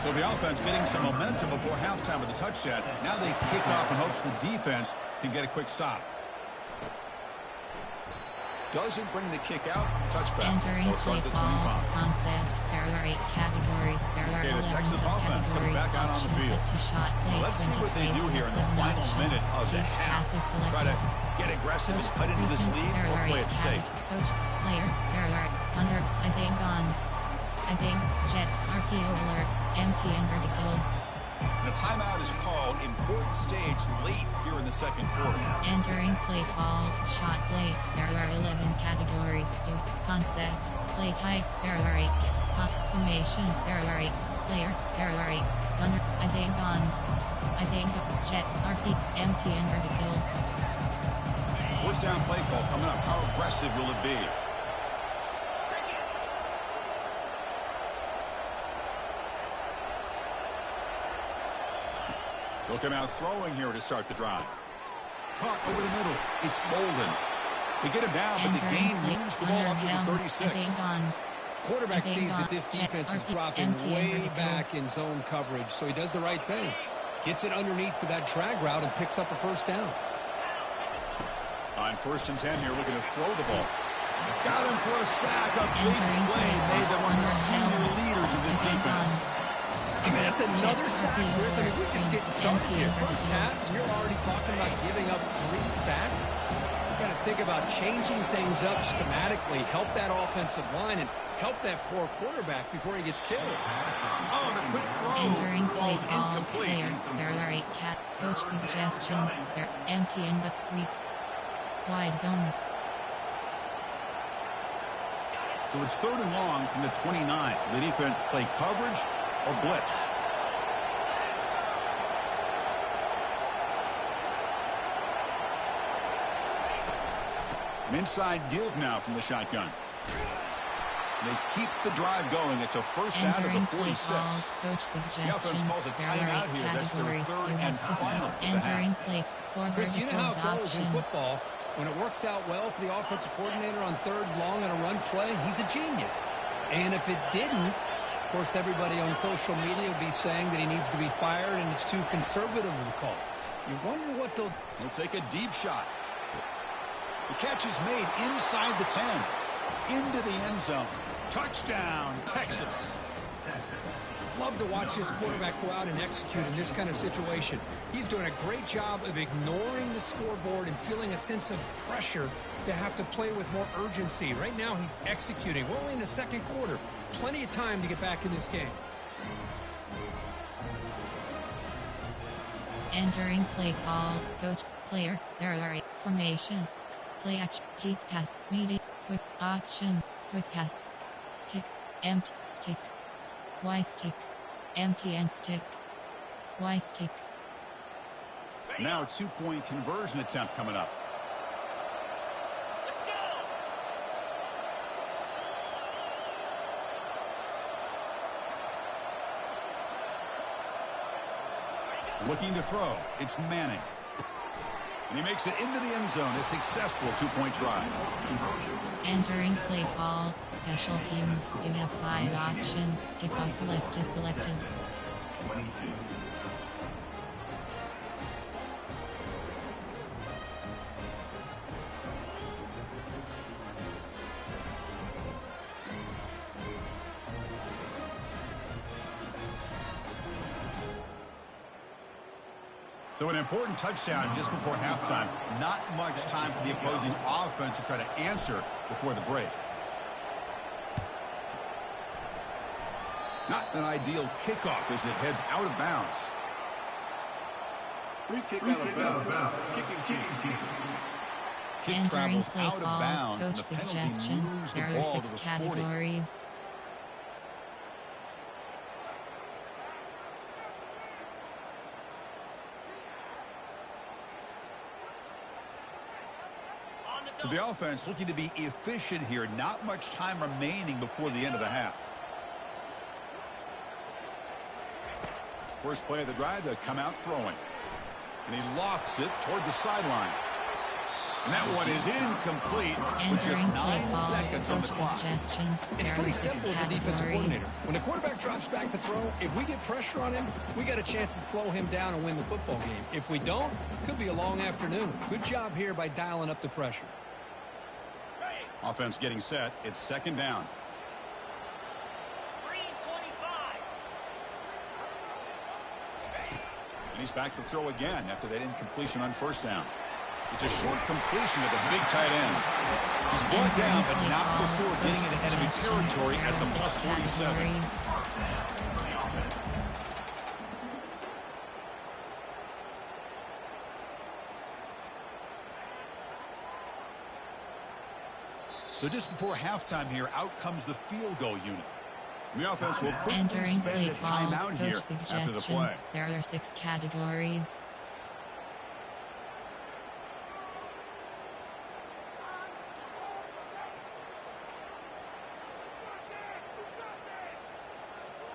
So the offense getting some momentum before halftime with the touchdown. Now they kick off in hopes the defense can get a quick stop. Doesn't bring the kick out. Touchback. Entering play call, concept. There are 8 categories. There are 11 Texas offense comes back out on the field. To shot play. Let's see what they do here in the final minute of the half. Try to get aggressive and cut into this lead or play it safe. Coach, player, there are Hunter, Isaiah Bond, Isaiah, Jet, RPO alert, empty and verticals. And a timeout is called. Important stage late here in the second quarter. Entering play call, shot play. There are 11 categories. Concept, play type. There are 8. Confirmation. There are 8. Player. There are 8. Gunner. Isaiah Bond. Isaiah Jet. RP. Empty and verticals. First down play call coming up. How aggressive will it be? They'll come out throwing here to start the drive. Caught over the middle. It's Bolden. They get him down, but the gain moves the ball up to the 36. Quarterback sees that this defense is dropping way back in zone coverage, so he does the right thing. Gets it underneath to that drag route and picks up a first down. On 1st and 10 here, looking to throw the ball. Got him for a sack. A big play made them one of the senior leaders of this defense. I mean, that's another sack, Chris. I mean, we're just getting started here. First half, you're already talking about giving up 3 sacks. You got to think about changing things up schematically, help that offensive line, and help that poor quarterback before he gets killed. Oh, the quick throw. Entering play Falls call, incomplete. player, there are 8 coach suggestions, they're empty and buck sweep. Wide zone. So it's 3rd and long from the 29. The defense play coverage or blitz. An inside give now from the shotgun. They keep the drive going. It's a first out of the 46. Coach The offense calls suggestions. a There are timeout 8 here. That's their categories. 3rd You and have final for the entering half. play for Chris, you know how verticals it goes in option. football. When it works out well for the offensive coordinator on 3rd and long on a run play, he's a genius. And if it didn't, of course, everybody on social media will be saying that he needs to be fired and it's too conservative of a call. You wonder what they'll... He'll take a deep shot. The catch is made inside the 10. Into the end zone. Touchdown, Texas. Love to watch this quarterback go out and execute in this kind of situation. He's doing a great job of ignoring the scoreboard and feeling a sense of pressure to have to play with more urgency. Right now, he's executing. We're only in the 2nd quarter. Plenty of time to get back in this game. Entering play call, coach, player, there are 8 formation. Play action, keep pass, medium, quick, option, quick pass, stick, empty, stick, Y stick, empty and stick, Y stick. Now a 2-point conversion attempt coming up. Looking to throw. It's Manning. And he makes it into the end zone. A successful 2-point try. Entering play call, special teams. You have 5 options. Kickoff left is selected. 22. So an important touchdown just before halftime. Not much time for the opposing offense to try to answer before the break. Not an ideal kickoff as it heads out of bounds. Free kick out of bounds. Kicking team. Kick Entering travels play out of call, bounds, and coach the penalty suggestions. moves the There are ball 6 to the 40. categories. So the offense looking to be efficient here. Not much time remaining before the end of the half. First play of the drive, they'll come out throwing. And he lofts it toward the sideline. And that one is incomplete with just Entering 9 play call, seconds on the coach clock. suggestions. It's There pretty are 6 simple as a defensive categories. coordinator. When the quarterback drops back to throw, if we get pressure on him, we got a chance to slow him down and win the football game. If we don't, it could be a long afternoon. Good job here by dialing up the pressure. Offense getting set. It's 2nd down. 3:25. And he's back to throw again after that incompletion on 1st down. It's a short completion to the big tight end. He's brought down, but not before getting into enemy territory at the plus 47. So just before halftime here, out comes the field goal unit. The offense will quickly Entering spend play a call, timeout here coach after the play. suggestions. There are 6 categories.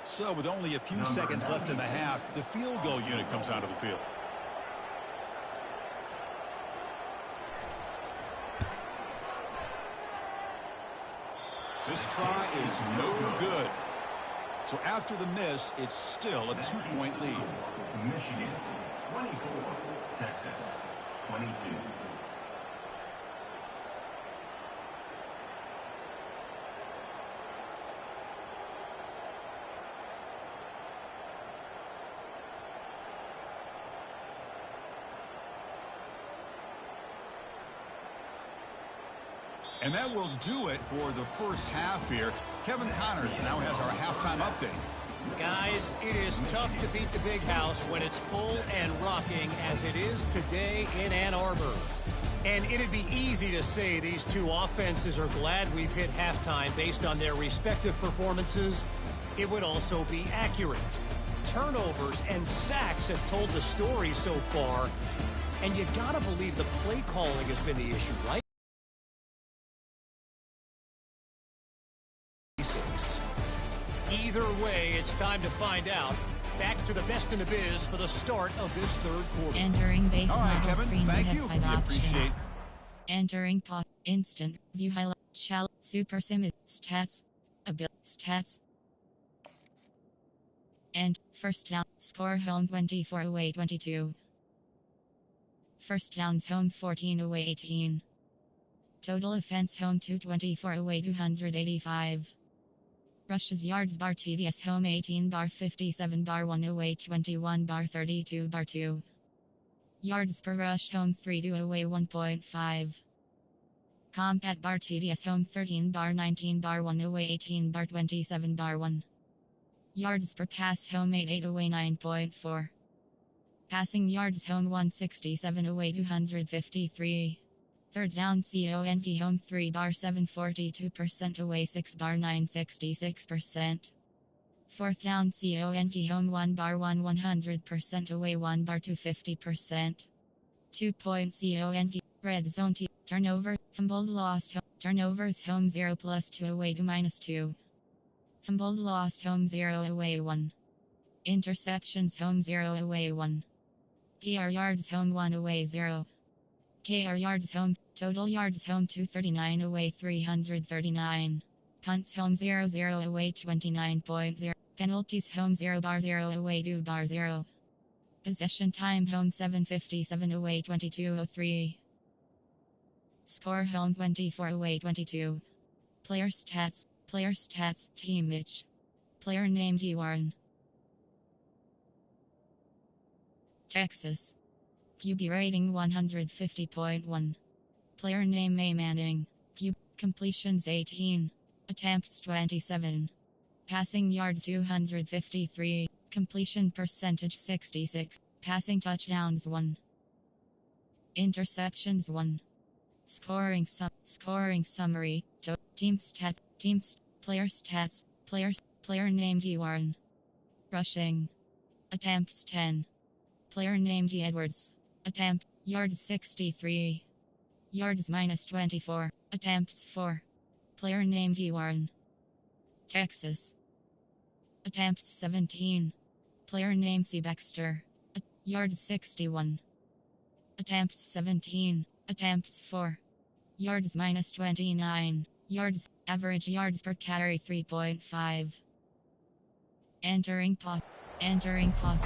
So with only a few seconds left in the half, the field goal unit comes onto the field. This try is no good. So after the miss, it's still a 2-point lead. Michigan 24. Texas 22. And that will do it for the first half here. Kevin Connors now has our halftime update. Guys, it is tough to beat the Big House when it's full and rocking as it is today in Ann Arbor. And it'd be easy to say these two offenses are glad we've hit halftime based on their respective performances. It would also be accurate. Turnovers and sacks have told the story so far. And you gotta believe the play calling has been the issue, right? Either way, it's time to find out. Back to the best in the biz for the start of this third quarter. Entering base model Kevin, screen, you thank have you. 5 We appreciate options. Entering pause, instant, view highlight, shallow, super sim, stats, stats. And first down, score home 24 away 22. First downs home 14 away 18. Total offense home 224 away 285. Rushes yards bar TDS home 18 bar 57 bar 1 away 21 bar 32 bar 2. Yards per rush home 3 2 away 1.5. Compat bar TDS home 13 bar 19 bar 1 away 18 bar 27 bar 1. Yards per pass home 8 8 away 9.4. Passing yards home 167 away 253. Third down CONT home 3 bar 742% away 6 bar 966%. Fourth down CONT home 1 bar 1 100% away 1 bar 250%. 2 point CONT red zone T turnover fumbled lost home turnovers home 0 plus 2 away to minus 2. Fumbled lost home 0 away 1. Interceptions home 0 away 1. PR yards home 1 away 0. KR yards home, total yards home 239 away 339. Punts home 0-0 away 29.0. Penalties home 0 bar 0 away 2 bar 0. Possession time home 7:57 away 22:03. Score home 24 away 22. Player stats, team image. Player name Warren. Texas. QB rating 150.1. Player name May Manning. Completions 18. Attempts 27. Passing yards 253. Completion percentage 66. Passing touchdowns 1. Interceptions 1. Scoring summary. Team stats. Player stats. Player name Warren. Rushing. Attempts 10. Player name Edwards. Attempt, yards 63. Yards minus 24. Attempts 4. Player named Warren. Texas. Attempts 17. Player name C. Baxter. Yards 61. Attempts 17. Attempts 4. Yards minus 29. Yards, average yards per carry 3.5. Entering pause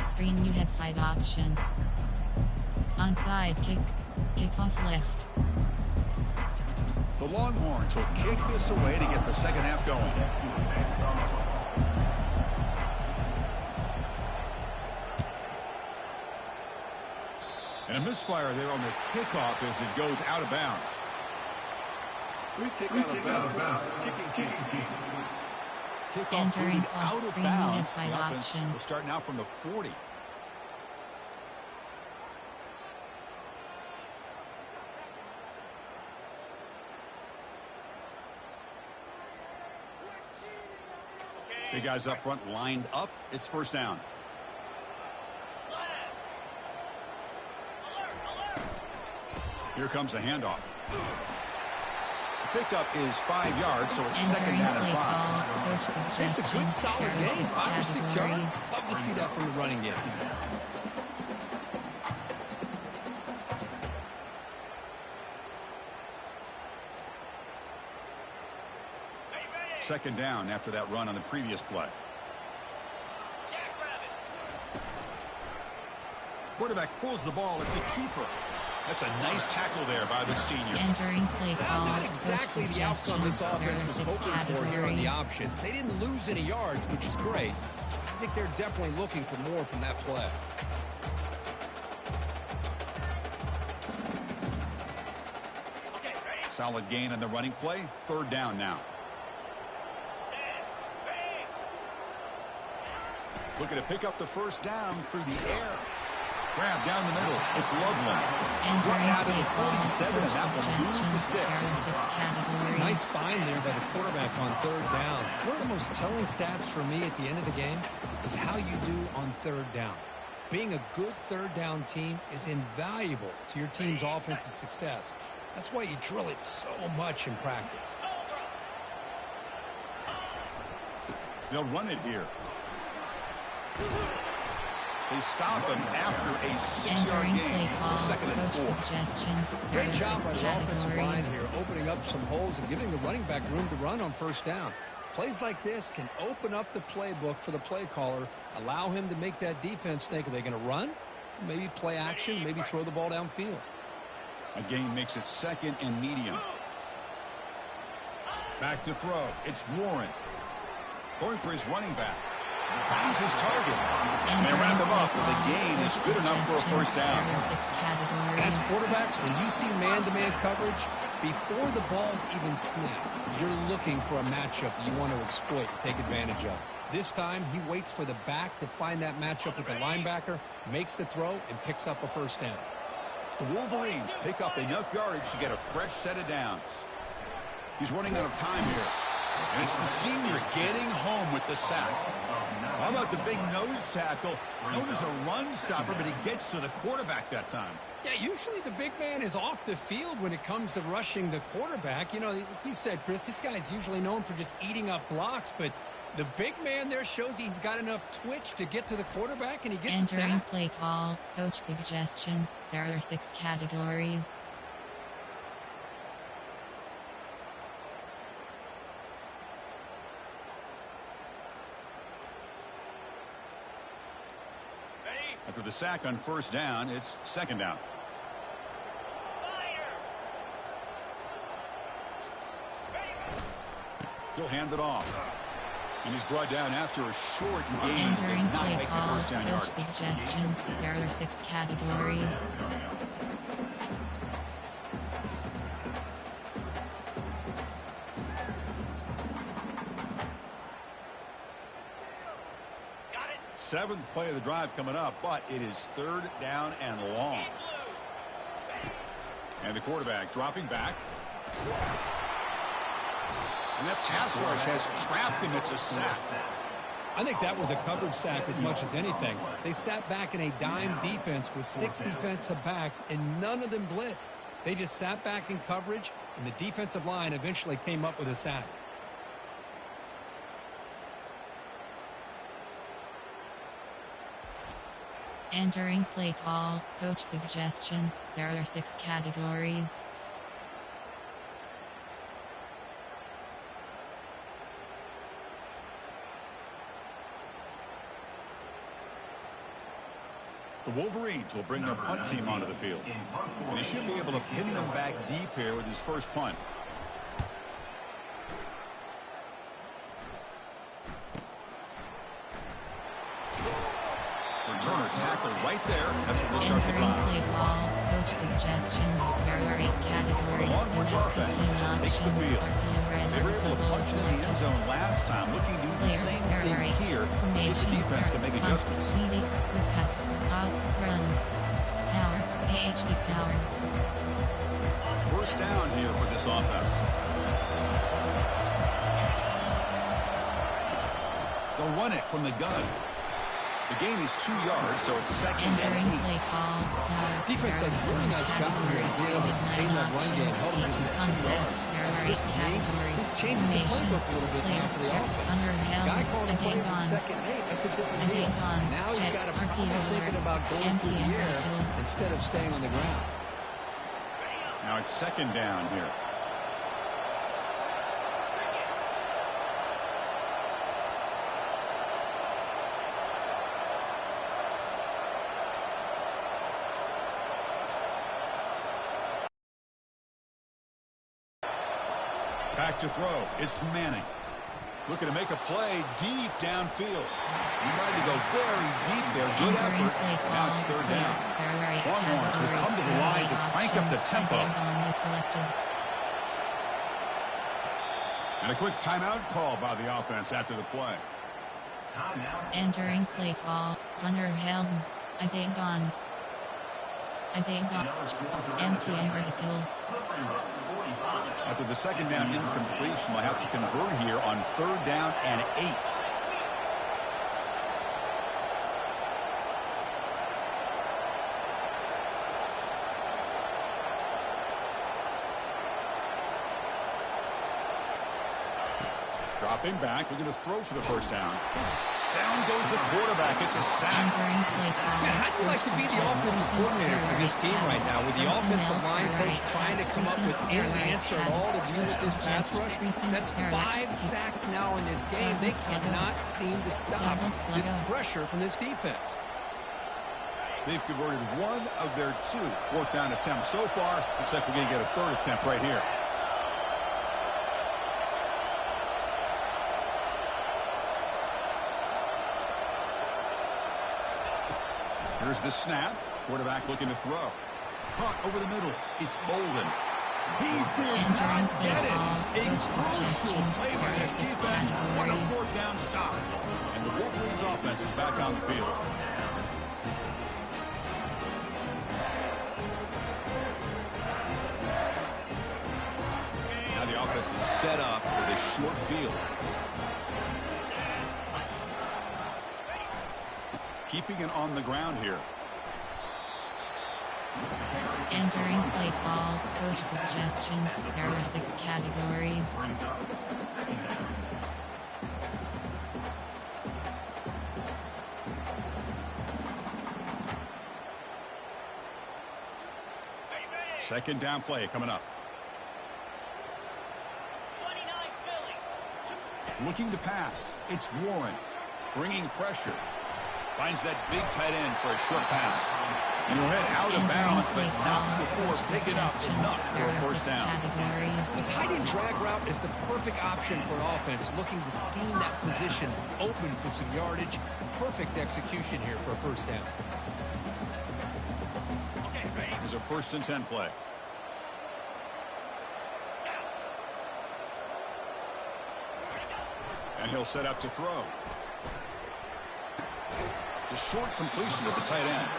screen, you have 5 options. Onside kick. Kickoff left. The Longhorns will kick this away to get the second half going. And a misfire there on the kickoff as it goes out of bounds. Free kick out of bounds. Kicking team. Kickoff Entering booted pause out of screen, you bounds. have 5 The offense options. will start now from the 40. Big guys up front lined up. It's first down. Here comes a handoff. The pickup is 5 yards, so it's second Entering down play and 5. call. Coach It's a good, suggestions. solid There are game. 6 5 or 6 yards. categories. Love to see that from the running game. Second down after that run on the previous play. Quarterback pulls the ball. It's a keeper. That's a nice tackle there by the senior. Entering play call. Not Coach exactly the outcome this suggestions. There offense are was 6 hoping for here on the categories. option. They didn't lose any yards, which is great. I think they're definitely looking for more from that play. Solid gain on the running play. Third down now. Looking to pick up the first down through the air. Grab down the middle. It's Loveland. Run out of the 47, and that will move to 6. Nice find there by the quarterback on third down. One of the most telling stats for me at the end of the game is how you do on third down. Being a good third down team is invaluable to your team's offensive success. That's why you drill it so much in practice. They'll run it here. They stop him after a 6-yard gain. So 2nd and 4. Great job by the offensive line here, opening up some holes and giving the running back room to run on first down. Plays like this can open up the playbook for the play caller, allow him to make that defense think, are they going to run? Maybe play action, maybe throw the ball downfield. A gain makes it 2nd and medium. Back to throw. It's Warren. Throwing for his running back. Finds his target. And they wrap him up with a gain that's good enough for a first down. As quarterbacks, when you see man-to-man coverage, before the balls even snap, you're looking for a matchup that you want to exploit, take advantage of. This time, he waits for the back to find that matchup with the linebacker, makes the throw, and picks up a first down. The Wolverines pick up enough yardage to get a fresh set of downs. He's running out of time here. And it's the senior getting home with the sack. How about the big nose tackle? Known as a run stopper, but he gets to the quarterback that time. Yeah, usually the big man is off the field when it comes to rushing the quarterback. You know, like you said, Chris, this guy's usually known for just eating up blocks, but the big man there shows he's got enough twitch to get to the quarterback, and he gets a sack. Entering play call, coach suggestions. There are 6 categories. After the sack on first down, it's 2nd down. He'll hand it off. And he's brought down after a short gain. Does not make the first down yardage. Suggestions. There are 6 categories. Seventh play of the drive coming up, but it is 3rd down and long. And the quarterback dropping back. And that pass rush has trapped him. It's a sack. I think that was a coverage sack as much as anything. They sat back in a dime defense with 6 defensive backs, and none of them blitzed. They just sat back in coverage, and the defensive line eventually came up with a sack. Entering play call, coach suggestions. There are 6 categories. The Wolverines will bring their punt team onto the field. And he should be able to pin them back deep here with his first punt. Returner tackle right there. That's what they'll start the drive. Play call, coach suggestions. There are 8 categories. The LongHorns offense takes the field. They were able to punch in the end zone last time. Looking to do the same thing here. See if the defense can make adjustments. Pass, up, run, power, PhD power. First down here for this offense. They'll run it from the gun. The gain is 2 yards, so it's 2nd and 8. Play call, Defense does a really nice job here of being able to contain that run game, holding him to 2 yards. This to me, this changes the playbook a little bit now for the offense. Guy calling plays at 2nd and 8, that's a different deal. Now he's got to probably thinking about going through the air instead of staying on the ground. Now it's 2nd down here. Back to throw. It's Manning. Looking to make a play deep downfield. He tried to go very deep there. Good effort. Now it's 3rd down. LongHorns will come to the line to crank up the tempo. And a quick timeout call by the offense after the play. Entering play call, Gunnar Helden, Isaiah Gond. MTN verticals. After the second down incompletion, they'll have to convert here on 3rd down and 8. Dropping back, looking to throw for the first down. Down goes the quarterback. It's a sack. How do you like to be the offensive coordinator for this team right now? With the offensive line coach trying to come up with any answer at all to deal with this pass rush? That's 5 sacks now in this game. They cannot seem to stop this pressure from this defense. They've converted 1 of their 2 4th down attempts so far. Looks like we're going to get a 3rd attempt right here. Here's the snap. Quarterback looking to throw. Caught over the middle. It's Bolden. He did not get it. A crucial play by this defense. What a 4th down stop. And the Wolverines offense is back on the field. Now the offense is set up with a short field. Keeping it on the ground here. Entering play call, coach suggestions. There are 6 categories. Second down play coming up. Looking to pass. It's Warren. Bringing pressure. Finds that big tight end for a short pass. And he'll head out of bounds, but not before picking up enough for a first down. The tight end drag route is the perfect option for an offense looking to scheme that position open for some yardage. Perfect execution here for a first down. Here's a 1st and 10 play. And he'll set up to throw. It's a short completion to the tight end.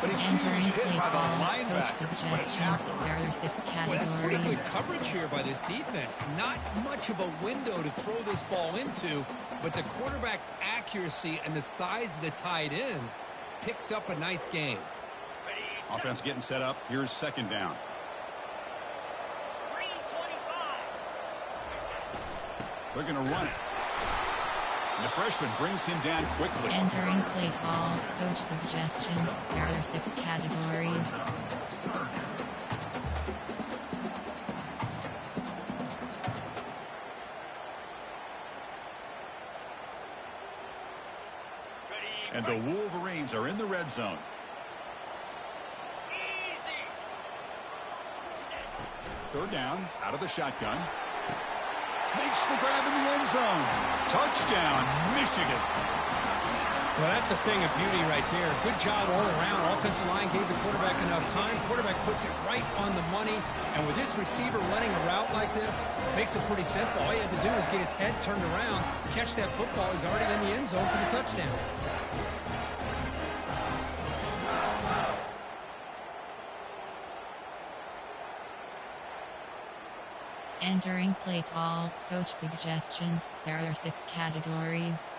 But a huge hit by the linebacker. What a tackle. There are 6 categories. Well, that's pretty good coverage here by this defense. Not much of a window to throw this ball into, but the quarterback's accuracy and the size of the tight end picks up a nice game. Offense getting set up. Here's 2nd down. They're going to run it. And the freshman brings him down quickly. Entering play call, coach suggestions. There are 6 categories. And the Wolverines are in the red zone. Third down, out of the shotgun. Makes the grab in the end zone. Touchdown, Michigan. Well, that's a thing of beauty right there. Good job all around. Offensive line gave the quarterback enough time. Quarterback puts it right on the money. And with this receiver running a route like this, makes it pretty simple. All you have to do is get his head turned around, catch that football. He's already in the end zone for the touchdown. Entering play call, coach suggestions. There are 6 categories.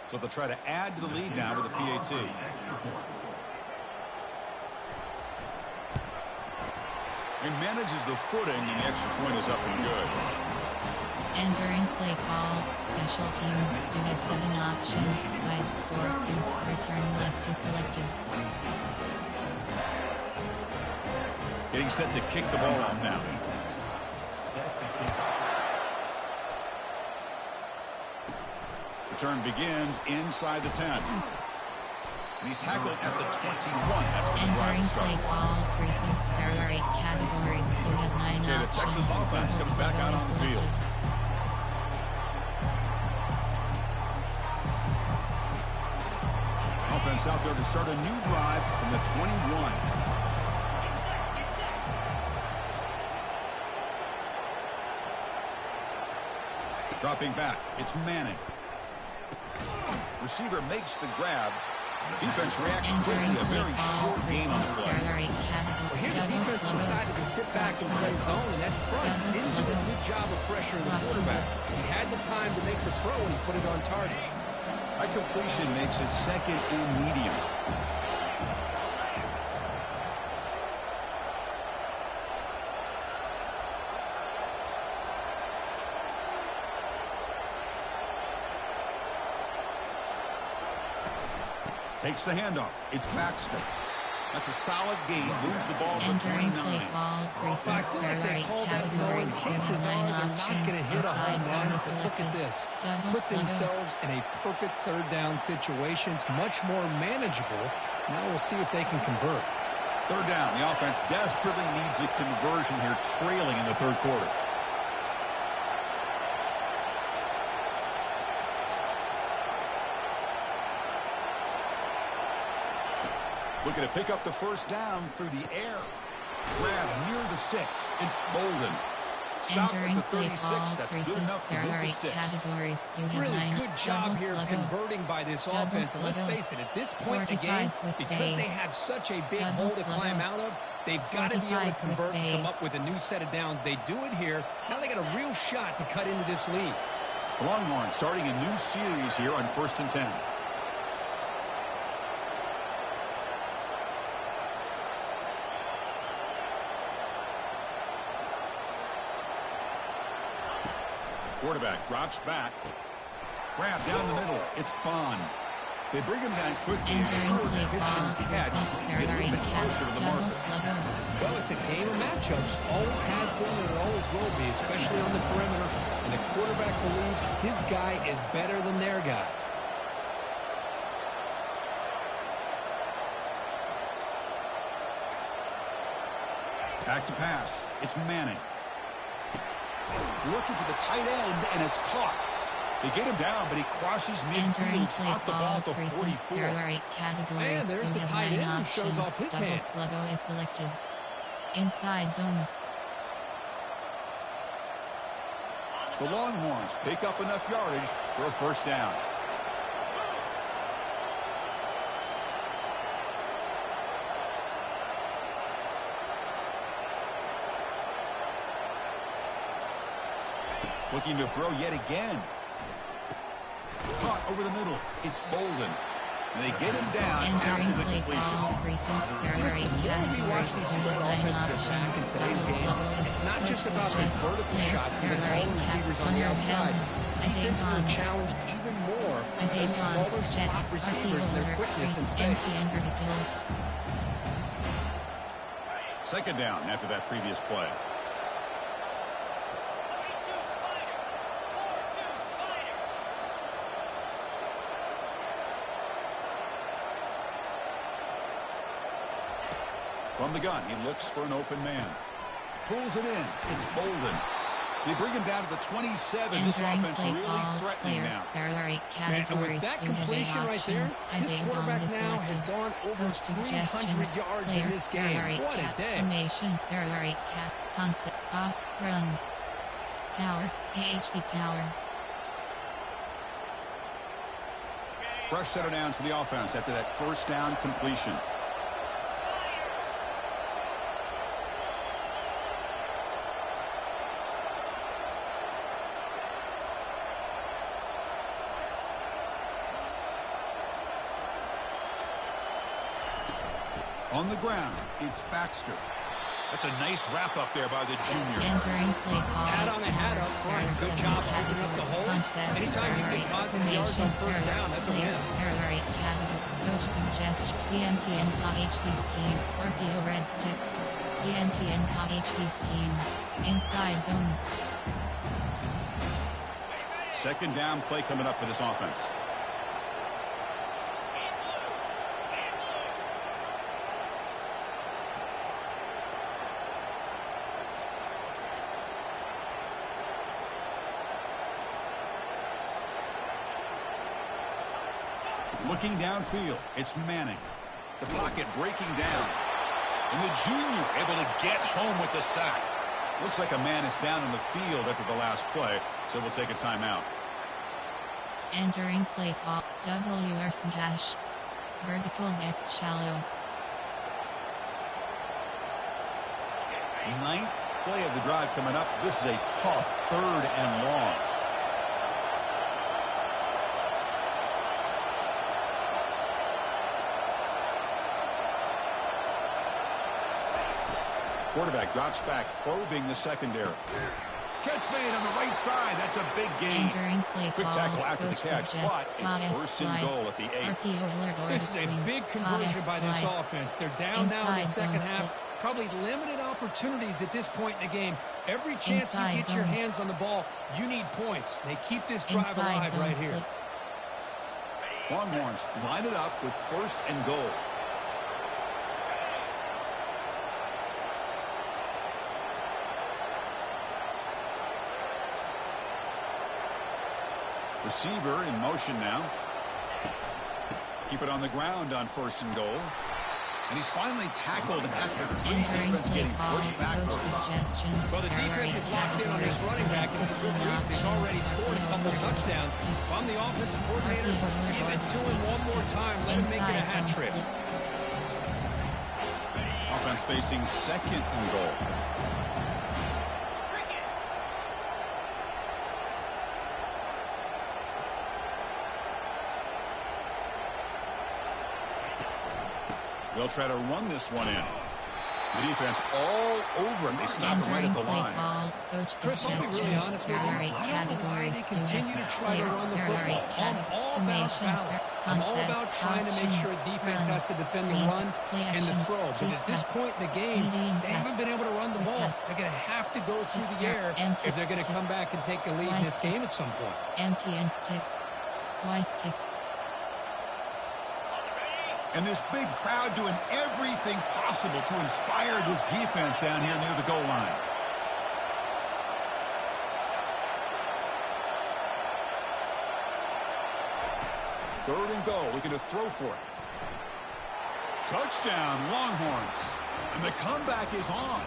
So they'll try to add to the lead now with the PAT. He manages the footing, and the extra point is up and good. Entering play call, special teams. You have 7 options. 5, 4, and return left is selected. Getting set to kick the ball off now. Return begins inside the 10. And he's tackled at the 21. That's where the drive Entering started. play call, racing. There are 8 categories. You have 9 Okay, the options. Texas offense Double comes back out slow on is the field. selected. He's out there to start a new drive from the 21. Dropping back, it's Manning. Receiver makes the grab. Defense reacts quickly. A very short gain on the play. Well, here the defense decided to sit back and play zone, and that front didn't do a good job of pressuring the quarterback. He had the time to make the throw, and he put it on target. That completion makes it second and medium. Takes the handoff. It's Baxter. That's a solid gain. Moves the ball to 29. I feel like they called that knowing chances are they're not going to hit a home run. But look at this. Put themselves in a perfect third down situation. It's much more manageable. Now we'll see if they can convert. Third down. The offense desperately needs a conversion here, trailing in the third quarter. Looking to pick up the first down through the air. Grab near the sticks. It's Bolden. Stop at the 36. That's good enough to move the sticks. Really good job here of converting by this offense. And let's face it, at this point in the game, because they have such a big hole to climb out of, they've got to be able to convert and come up with a new set of downs. They do it here. Now they got a real shot to cut into this lead. The Longhorns starting a new series here on 1st and 10. Quarterback drops back. Grab down the middle. It's Bond. They bring him down quickly. Short pitch and catch. Get a little bit closer to the marker. Well, it's a game of matchups. Always has been and it always will be, especially on the perimeter. And the quarterback believes his guy is better than their guy. Back to pass. It's Manning. Looking for the tight end, and it's caught. They get him down, but he crosses midfield. Spot the ball to 44. And there's the tight end who shows off his hands. Logo is selected. Inside zone. The Longhorns pick up enough yardage for a first down. Looking to throw yet again. Caught over the middle. It's Bolden. And they get him down after the completion. The more we watch these split offensive attacks in today's game, it's not just about the vertical shots and the taller receivers on the outside. Defenses are challenged even more with those smaller slot receivers and their quickness in space. Second down after that previous play. From the gun, he looks for an open man. Pulls it in. It's Bolden. They bring him down to the 27. This offense really threatening now. And with that completion right there, this quarterback now has gone over 300 yards in this game. What a day. Formation, concept, run, power, AHD power. Fresh set of downs for the offense after that first down completion. On the ground, it's Baxter. That's a nice wrap up there by the junior. Entering play call. Hat on a hat up front. Good job opening up the holes. Anytime you get positive yards on first down, that's a win. Coach suggests DMTN HB scheme or PO red stick. DMTN HB scheme. Inside zone. Second down play coming up for this offense. Looking downfield, it's Manning. The pocket breaking down. And the junior able to get home with the sack. Looks like a man is down in the field after the last play, so we'll take a timeout. Entering play call, WR smash. Verticals X shallow. Ninth play of the drive coming up. This is a tough 3rd and long. Quarterback drops back, probing the secondary. Catch made on the right side. That's a big gain. Entering play Quick call, tackle after the coach catch, but it's suggests 1st and goal at the 8. This is a big conversion by this offense. They're down now in the second half. Probably limited opportunities at this point in the game. Every chance you get your hands on the ball, you need points. They keep this drive alive right here. Longhorns line it up with 1st and goal. Receiver in motion now. Keep it on the ground on 1st and goal. And he's finally tackled after the defense getting pushed backwards. Well, the defense is locked in on this running back, and for good reason. He's already scored a couple touchdowns. If I'm the offensive coordinator, give it to him one more time. Let him make it a hat trick. Offense facing 2nd and goal. They'll try to run this one in. The defense all over him. They stop it right at the line. Chris, I'll be really honest with you. I don't know why they continue to try to run the football. I'm all about balance. I'm all about trying to make sure defense has to defend the run and the throw. But at this point in the game, they haven't been able to run the ball. They're going to have to go through the air if they're going to come back and take a lead in this game at some point. Empty and stick. Y stick. And this big crowd doing everything possible to inspire this defense down here near the goal line. Third and goal. Looking to throw for it. Touchdown, Longhorns. And the comeback is on.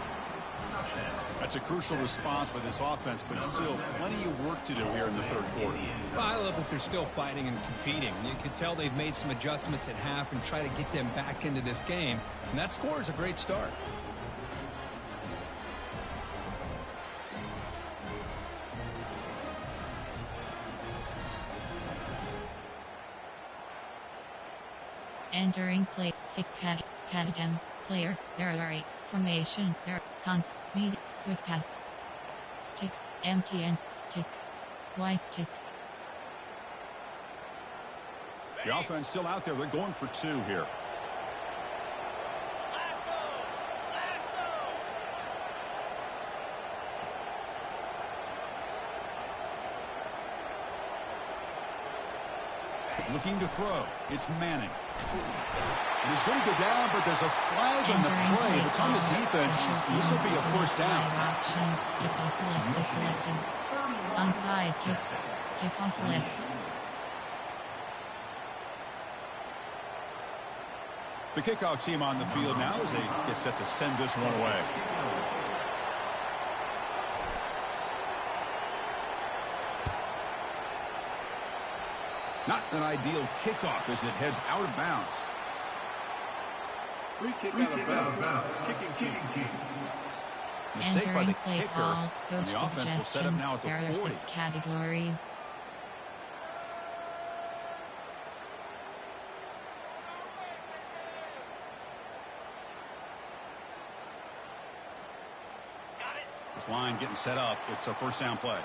That's a crucial response by this offense, but still plenty of work to do here in the 3rd quarter. Well, I love that they're still fighting and competing. You can tell they've made some adjustments at half and try to get them back into this game. And that score is a great start. Entering play, thick pad again, player, there are 8, formation, there, cons, media, quick pass, stick, empty and stick, Y stick. The offense still out there. They're going for 2 here. Looking to throw. It's Manning. And he's going to go down, but there's a flag on the play. It's on the defense. This will be a 1st down. Options, kickoff left is selected. Onside kick, kickoff left. The kickoff team on the field now as they get set to send this one away. Not an ideal kickoff as it heads out of bounds. Free kick out of bounds. Kicking team. Mistake by the play kicker. call, And coach the offense will set up now at the there are 40. 6 categories. This line getting set up. It's a 1st down play.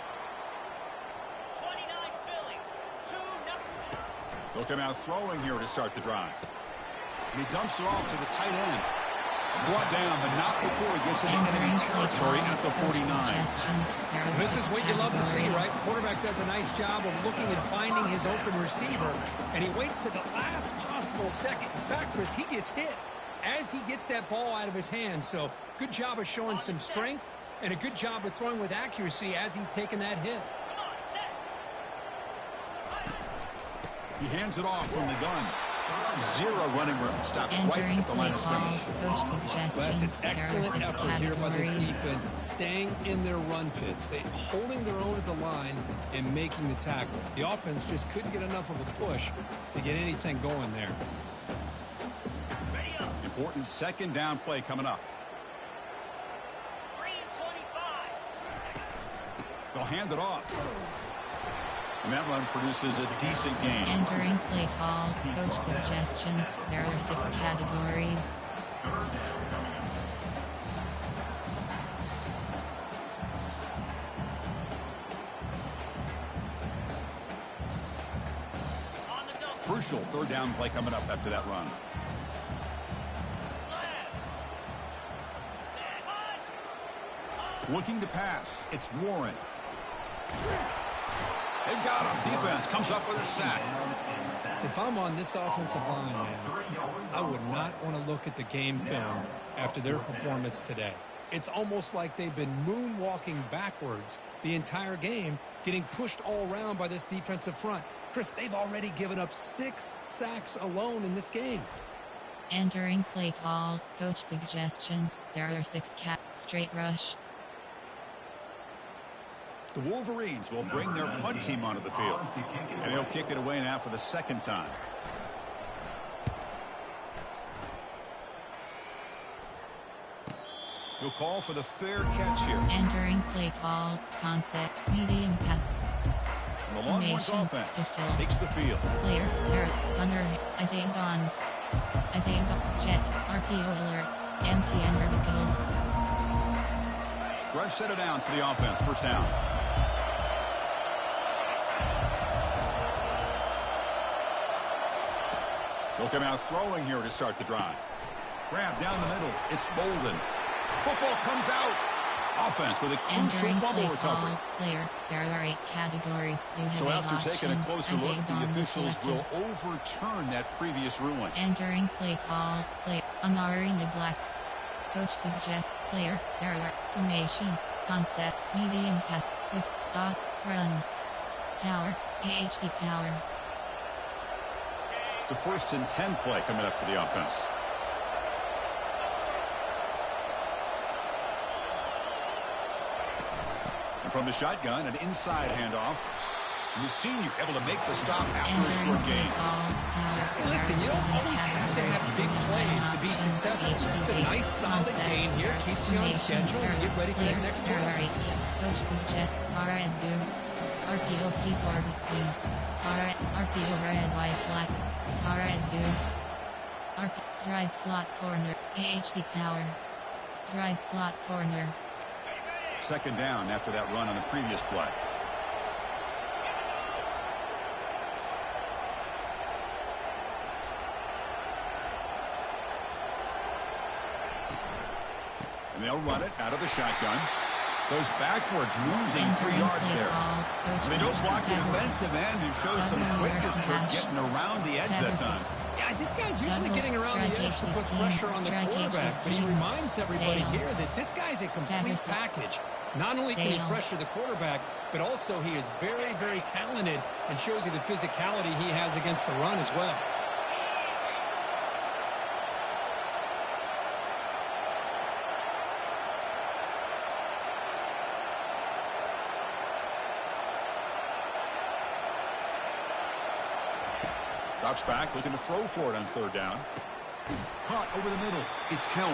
They'll come out throwing here to start the drive. And he dumps it off to the tight end. Brought down, but not before he gets into enemy territory at the 49. This is what you love to see, right? Quarterback does a nice job of looking and finding his open receiver, and he waits to the last possible second. In fact, Chris, he gets hit as he gets that ball out of his hands. So good job of showing some strength and a good job of throwing with accuracy as he's taking that hit. He hands it off from the gun. Zero running room. Stop right Entering at the line of play call, scrimmage. coach That's suggestions. an There are excellent 6 effort here by this categories. defense, staying in their run fits, holding their own at the line and making the tackle. The offense just couldn't get enough of a push to get anything going there. Important second down play coming up. 3:25. They'll hand it off. And that run produces a decent gain. Entering play call, coach suggestions. There are 6 categories. On the double. Crucial third down play coming up after that run. Looking to pass. It's Warren. They got him. Defense comes up with a sack. If I'm on this offensive line, man, I would not want to look at the game film after their performance today. It's almost like they've been moonwalking backwards the entire game, getting pushed all around by this defensive front. Chris, they've already given up 6 sacks alone in this game. Entering play call, coach suggestions. There are 6 straight rush. The Wolverines will bring their punt team onto the field. And he'll kick it away now for the second time. He'll call for the fair catch here. Entering play call, concept, medium pass. And the LongHorns Formation, offense pistol. takes the field. Player, gunner, Isaiah Gone. Jet, RPO alerts, MTN verticals. Fresh set of downs for the offense. First down. They'll come out throwing here to start the drive. Grab down the middle. It's Bolden. Football comes out. Offense with a crucial Entering fumble play recovery. call, player, there are 8 categories. You have So 8 after taking a options. closer look, Isaiah the Gone officials selected. will overturn that previous ruling. Entering play call, player, Amarina Black. Coach suggest, player, there are formation, concept, medium path, quick, dot, run. Power, AHD power. It's a 1st and 10 play coming up for the offense. And from the shotgun, an inside handoff. And the senior able to make the stop after a Entering short play gain. call, power. Hey, listen, you don't always have to have big plays to be successful. It's a nice, solid gain here. Keeps you on schedule and get ready for the next drive. Coach suggest, para and do. RPO key orbit swing. Para, RPO red white flat. Para and do. Drive slot corner, AHD power. Drive slot corner. Second down after that run on the previous play. And they'll run it out of the shotgun. Goes backwards, losing 3 yards there. They don't block the defensive end who shows some quickness for getting around the edge that time. Yeah, this guy's usually getting around the edge to put pressure on the quarterback, but he reminds everybody here that this guy's a complete package. Not only can he pressure the quarterback, but also he is very, very talented and shows you the physicality he has against the run as well. Drops back, looking to throw for it on 3rd down. Caught over the middle. It's Helm.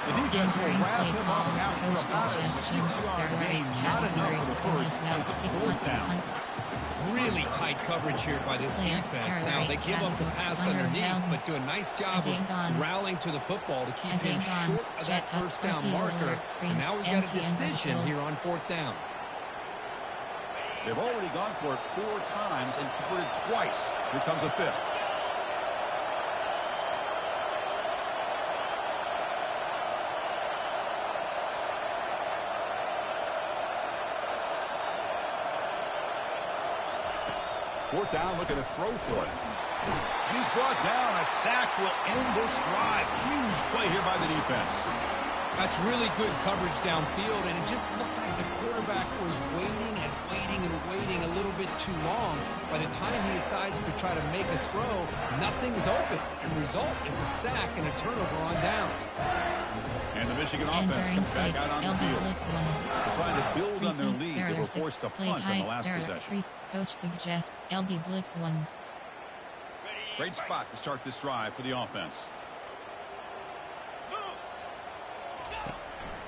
The defense will wrap him up after about a 6-yard gain. Not enough for the first. It's 4th down. Really tight coverage here by this defense. Now, they give up the pass underneath, but do a nice job of rallying to the football to keep him short of that 1st down marker. And now we've got a decision here on 4th down. They've already gone for it 4 times and converted twice. Here comes a 5th. Fourth down, looking to throw for it. He's brought down. A sack will end this drive. Huge play here by the defense. That's really good coverage downfield, and it just looked like the quarterback was waiting and waiting and waiting a little bit too long. By the time he decides to try to make a throw, nothing's open. And the result is a sack and a turnover on downs. And the Michigan offense comes back out on the field. Trying to build on their lead. They were forced to punt on the last possession. Coach suggests LB blitz 1. Great spot to start this drive for the offense.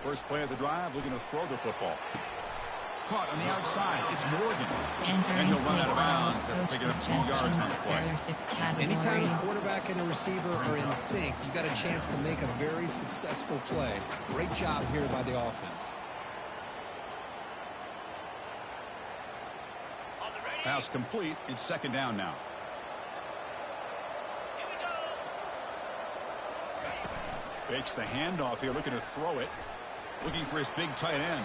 First play of the drive, looking to throw the football. Caught on the outside. It's Morgan. And he'll run out of bounds after picking up 2 yards on the play. Anytime a quarterback and a receiver are in sync, you got a chance to make a very successful play. Great job here by the offense. Pass complete. It's second down now. Fakes the handoff here, looking to throw it. Looking for his big tight end.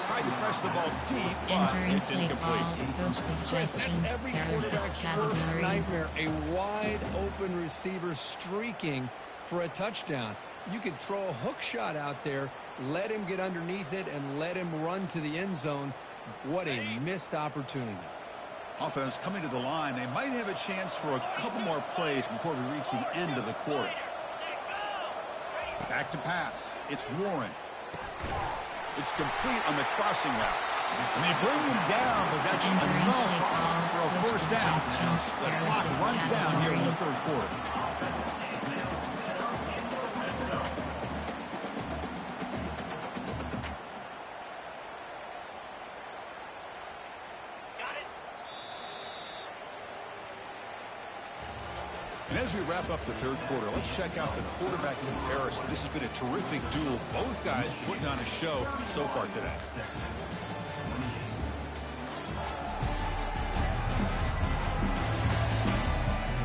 Tried to press the ball deep, but it's incomplete. Coach suggestions. That's every There are 6 quarterback's categories. worst nightmare. A wide open receiver streaking for a touchdown. You could throw a hook shot out there, let him get underneath it, and let him run to the end zone. What a missed opportunity. Offense coming to the line. They might have a chance for a couple more plays before we reach the end of the quarter. Back to pass. It's Warren. It's complete on the crossing route. And they bring him down, but that's enough for a first down. The clock runs down here in the third quarter. And as we wrap up the third quarter, let's check out the quarterback comparison. This has been a terrific duel. Both guys putting on a show so far today.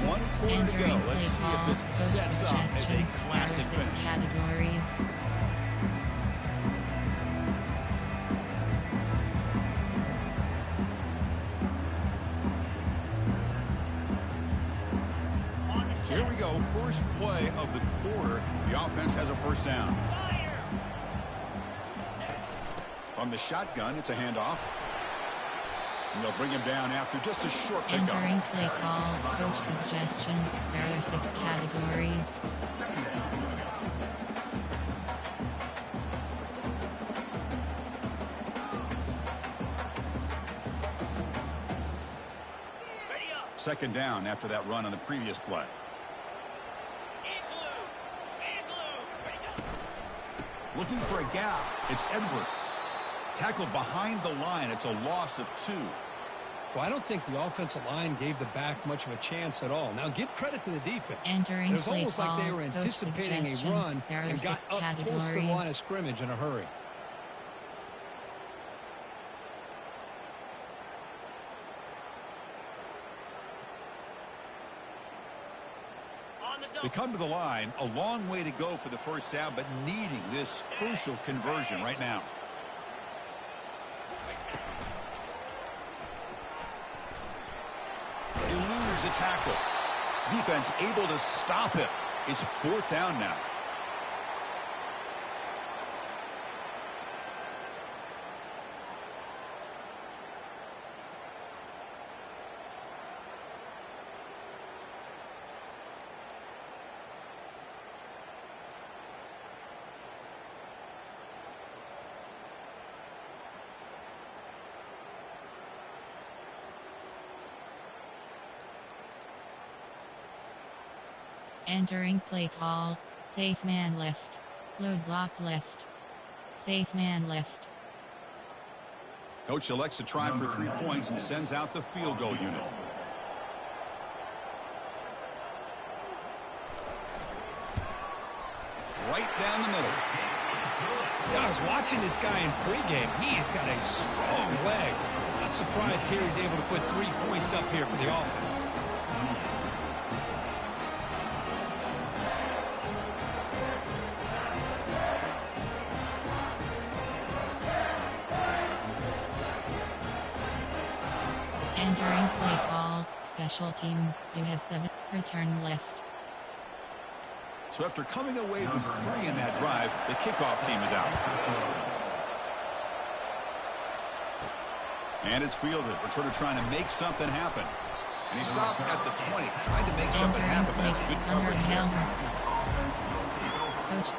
One quarter to go. Let's see if this sets up as a classic finish. Categories. Here we go, first play of the quarter. The offense has a first down. From the shotgun, it's a handoff. And they'll bring him down after just a short pickup. Entering play call, coach suggestions. There are 6 categories. Second down after that run on the previous play. Looking for a gap. It's Edwards. Tackled behind the line. It's a loss of 2. Well, I don't think the offensive line gave the back much of a chance at all. Now, give credit to the defense. Entering it was play almost call, like they were anticipating a run and got up close to the line of scrimmage in a hurry. They come to the line, a long way to go for the first down, but needing this crucial conversion right now. Eludes a tackle. Defense able to stop it. It's fourth down now. Entering play call, safe man left. Load block left. Safe man left. Coach elects to try for 3 points and sends out the field goal unit. Right down the middle. Yeah, I was watching this guy in pregame. He has got a strong leg. Not surprised here he's able to put 3 points up here for the offense. Entering play call, special teams. You have 7. Return left. So after coming away with 3 in that drive, the kickoff team is out. And it's fielded. Returner trying to make something happen. And he stopped at the 20, trying to make something happen. That's good coverage there.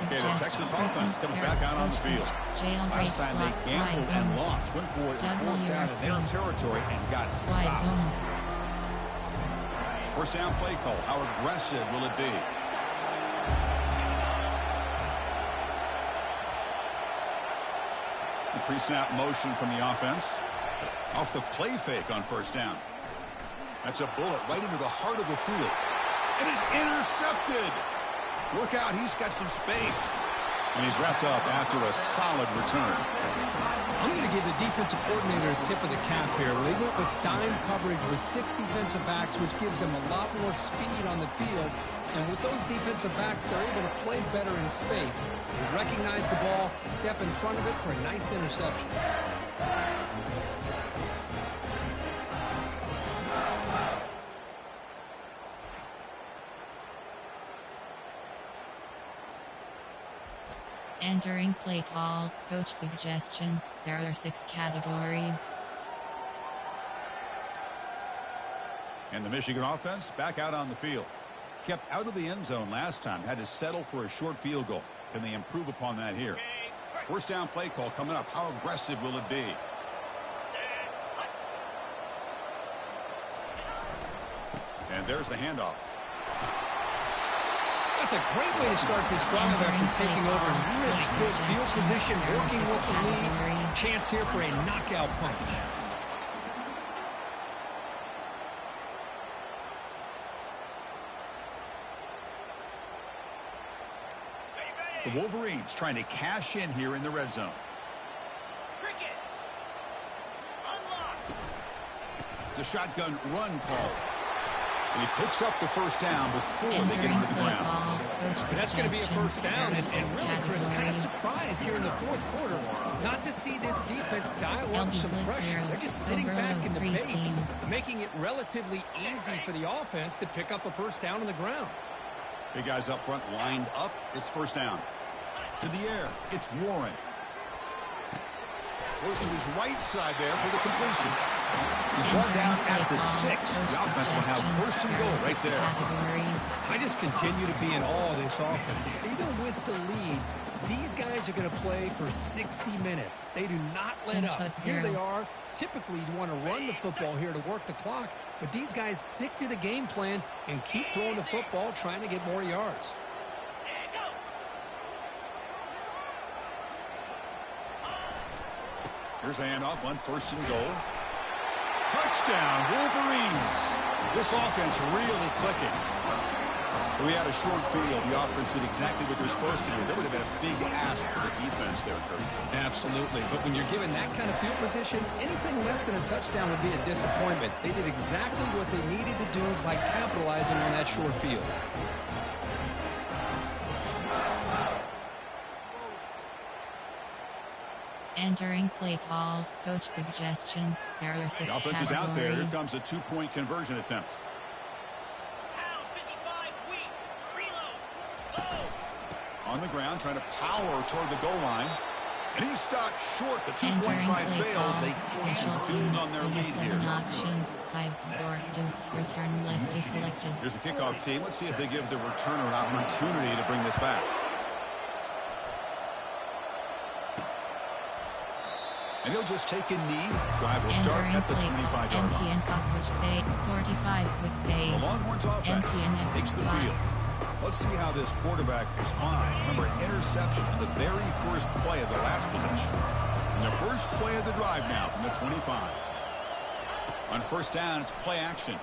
Okay, the Texas offense comes back out on the field. Last time they gambled and lost. Went for it 4th down in their territory and got stopped. First down play call. How aggressive will it be? The pre-snap motion from the offense. Off the play fake on first down. That's a bullet right into the heart of the field. It is intercepted. Look out, he's got some space. And he's wrapped up after a solid return. I'm going to give the defensive coordinator a tip of the cap here. They went with dime coverage with 6 defensive backs, which gives them a lot more speed on the field. And with those defensive backs, they're able to play better in space. They recognize the ball, step in front of it for a nice interception. Entering play call, coach suggestions. There are 6 categories. And the Michigan offense back out on the field. Kept out of the end zone last time. Had to settle for a short field goal. Can they improve upon that here? First down play call coming up. How aggressive will it be? And there's the handoff. That's a great way to start this drive after taking over in really good field position, working with the lead. Chance here for a knockout punch. The Wolverines trying to cash in here in the red zone. Cricket. Unlock. It's a shotgun run call. And he picks up the first down before they get into the ground. So that's going to be a first down. And really, Chris, kind of surprised here in the 4th quarter not to see this defense dial up some pressure. They're just sitting back in the base, making it relatively easy for the offense to pick up a first down on the ground. Big guys up front lined up. It's first down. To the air. It's Warren. Goes to his right side there for the completion. He's brought down at the 6. The offense will have first and goal right there. I just continue to be in awe of this offense. Even with the lead, these guys are going to play for 60 minutes. They do not let up. Here they are. Typically, you want to run the football here to work the clock, but these guys stick to the game plan and keep throwing the football, trying to get more yards. Here's the handoff on first and goal. Touchdown, Wolverines. This offense really clicking. We had a short field. The offense did exactly what they're supposed to do. That would have been a big ask for the defense there, Kurt. Absolutely. But when you're given that kind of field position, anything less than a touchdown would be a disappointment. They did exactly what they needed to do by capitalizing on that short field. Entering play call, coach suggestions. There are 6 The offense categories. is out there. Here comes a 2-point conversion attempt. Pound 55 weak. Reload. Low. On the ground, trying to power toward the goal line. And he's stopped short. The 2-point Entering try play fails. call, They special can't teams. build on their We have lead 7 here. options. 5, 4, 2. Return left is selected. Here's the kickoff team. Let's see if they give the returner an opportunity to bring this back. And he'll just take a knee. Drive will start at the 25-yard line. MTN Coswich say 45 quick The pace. Longhorns offense MTN takes the X5. field. Let's see how this quarterback responds. Remember, interception on the very first play of the last possession. And the first play of the drive now from the 25. On first down, it's play action.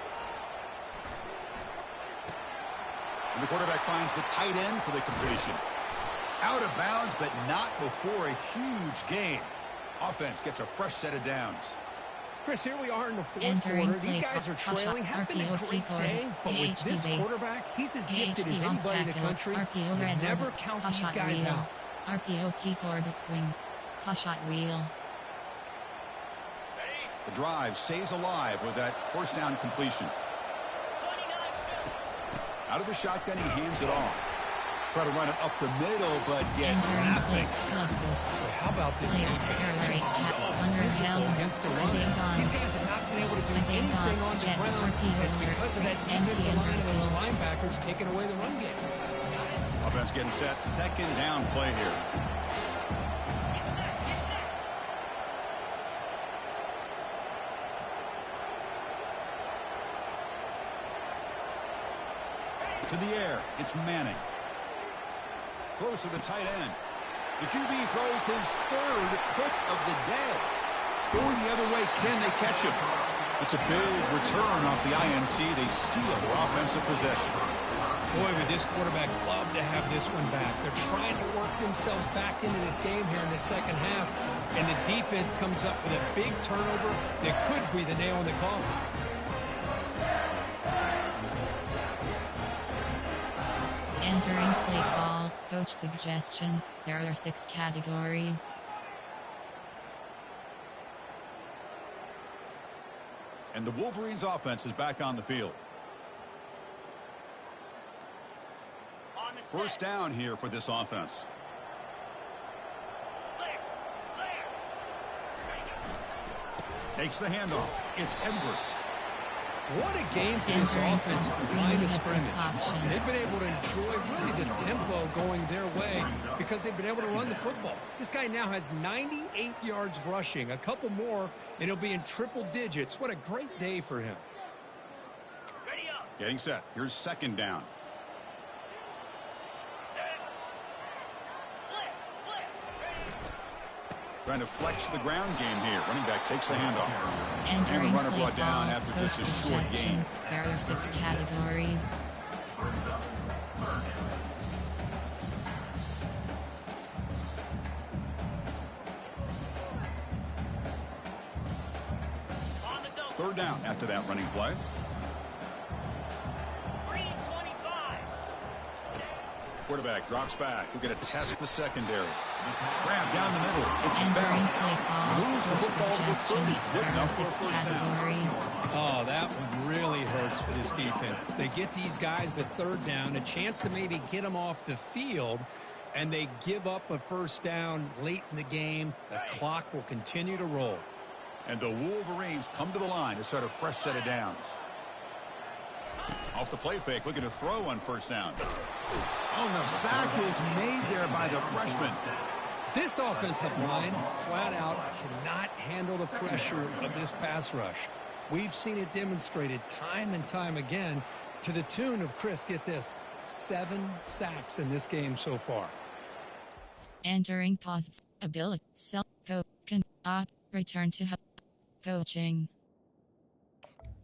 And the quarterback finds the tight end for the completion. Out of bounds, but not before a huge gain. Offense gets a fresh set of downs. Chris, here we are in the 4th Entering quarter. These play guys are call, trailing. Have been a RPO great keyboard, day, but with AHD this base, quarterback, he's as gifted as AHD anybody in the tackle, country. RPO You red never line, count push these shot guys wheel. out. RPO keyboard swing. Push shot wheel. The drive stays alive with that first down completion. Out of the shotgun, he hands it off. try to run it up the middle, but get nothing. How about this defense? Just so physical against the run. These guys have not been able to do anything on the ground. It's because of that defensive line and those linebackers taking away the run game. Offense getting set. Second down play here. To the air, it's Manning. Throws to the tight end. The QB throws his third pick of the day. Going the other way, can they catch him? It's a big return off the INT. They steal their offensive possession. Boy, would this quarterback love to have this one back. They're trying to work themselves back into this game here in the second half, and the defense comes up with a big turnover that could be the nail in the coffin. Entering play call, coach suggestions. There are 6 categories. And the Wolverines offense is back on the field. First down here for this offense. Takes the handoff. It's Edwards. What a game for this offensive line of scrimmage. They've been able to enjoy really the tempo going their way because they've been able to run the football. This guy now has 98 yards rushing, a couple more, and he'll be in triple digits. What a great day for him. Getting set. Here's second down. Trying to flex the ground game here. Running back takes the handoff. And the runner brought down after just a short gain. There are 6 categories. Third down after that running play. Quarterback drops back. He'll get to test the secondary. Grab down the middle. It's bound. Moves the football to the 30. Good enough for a first down. Oh, that one really hurts for this defense. They get these guys to third down, a chance to maybe get them off the field, and they give up a first down late in the game. The clock will continue to roll. And the Wolverines come to the line to start a fresh set of downs. Off the play fake, looking to throw on first down. Oh, the sack is made there by the freshman. This offensive line, flat out, cannot handle the pressure of this pass rush. We've seen it demonstrated time and time again to the tune of, Chris, get this, 7 sacks in this game so far. Entering pause, ability, self, go, can, op, return to coaching.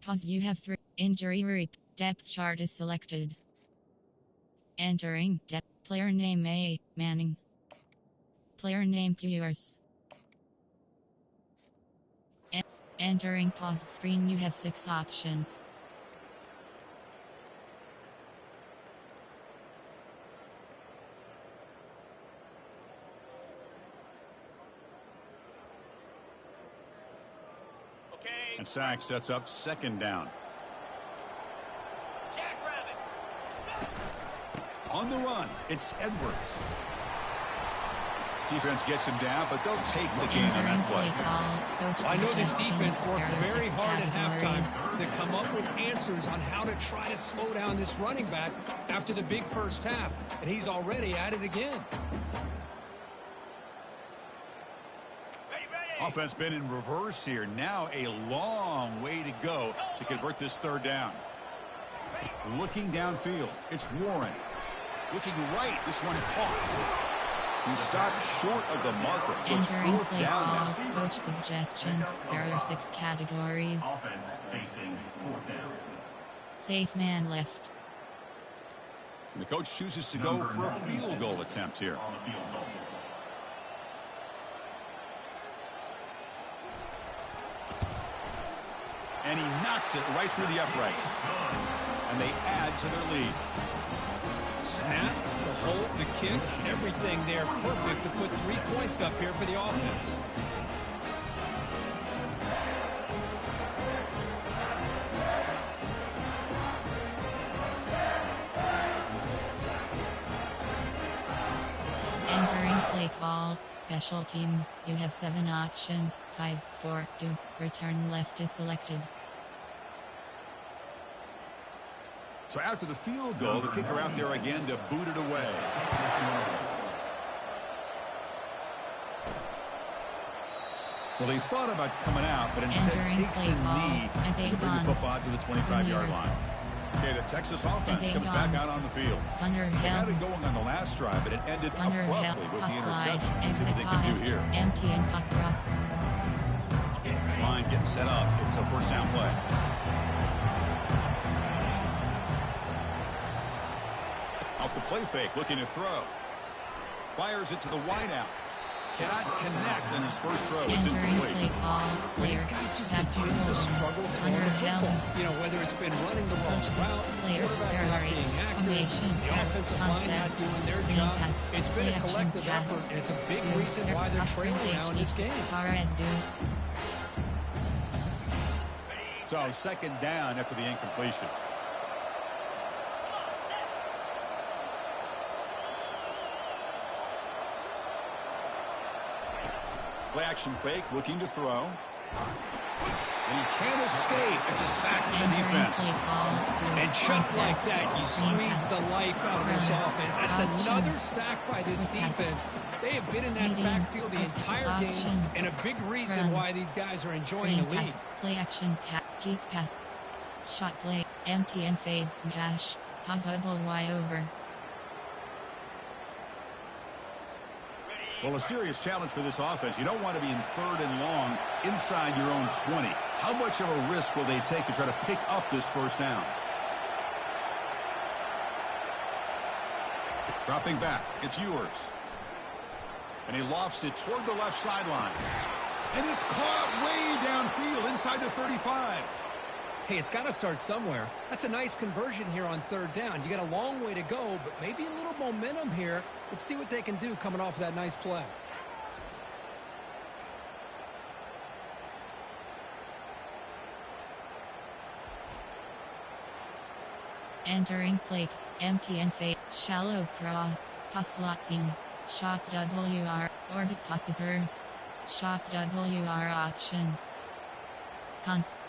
Pause, you have 3, injury reap, depth chart is selected. Entering depth, player name A, Manning. Player name Qers. Entering paused screen, you have 6 options. And sack sets up second down. On the run, it's Edwards. Defense gets him down, but they'll take the game on that play. I know this defense worked very hard at halftime to come up with answers on how to try to slow down this running back after the big first half, and he's already at it again. Offense been in reverse here. Now a long way to go to convert this third down. Looking downfield, it's Warren. Looking right, this one caught. He stopped short of the marker. So entering play call, coach suggestions. There are 6 categories. Offense facing fourth down. Safe man left. And the coach chooses to go for a field goal attempt here. On the field goal. And he knocks it right through the uprights. And they add to their lead. Snap, the hold, the kick, everything there perfect to put 3 points up here for the offense. call. Special teams. You have 7 options. 5, 4, 2. Return left is selected. So after the field goal, the kicker out there again to boot it away. Well, he thought about coming out, but instead takes a knee to bring the football to the 25-yard line. Okay, the Texas offense comes back out on the field. They had it going on the last drive, but it ended abruptly with the interception. Let's see what they can do here. Empty and puck cross. This line getting set up. It's a first down play. Off the play fake, looking to throw. Fires it to the wideout. Cannot connect on his first throw. It's incomplete. But these guys just continue to struggle throwing the football. You know, whether it's been running the wrong route, quarterback not being accurate, the offensive line not doing their job. It's been a collective effort, and it's a big reason why they're trailing now in this game. So second down after the incompletion. Play action fake, looking to throw. And he can't escape. It's a sack to the defense. And just like that, you squeeze the life out of this offense. That's another sack by this defense. They have been in that backfield the entire game, and a big reason why these guys are enjoying the lead. Play action, keep pass. Shot play, empty and fade smash. Pop bubble Y over. Well, a serious challenge for this offense. You don't want to be in 3rd and long inside your own 20. How much of a risk will they take to try to pick up this first down? Dropping back. It's yours. And he lofts it toward the left sideline. And it's caught way downfield inside the 35. Hey, it's got to start somewhere. That's a nice conversion here on 3rd down. You got a long way to go, but maybe a little momentum here. Let's see what they can do coming off of that nice play. Entering plate, empty and fade, shallow cross, pass lotzing, shock WR, orbit processors, shock WR option.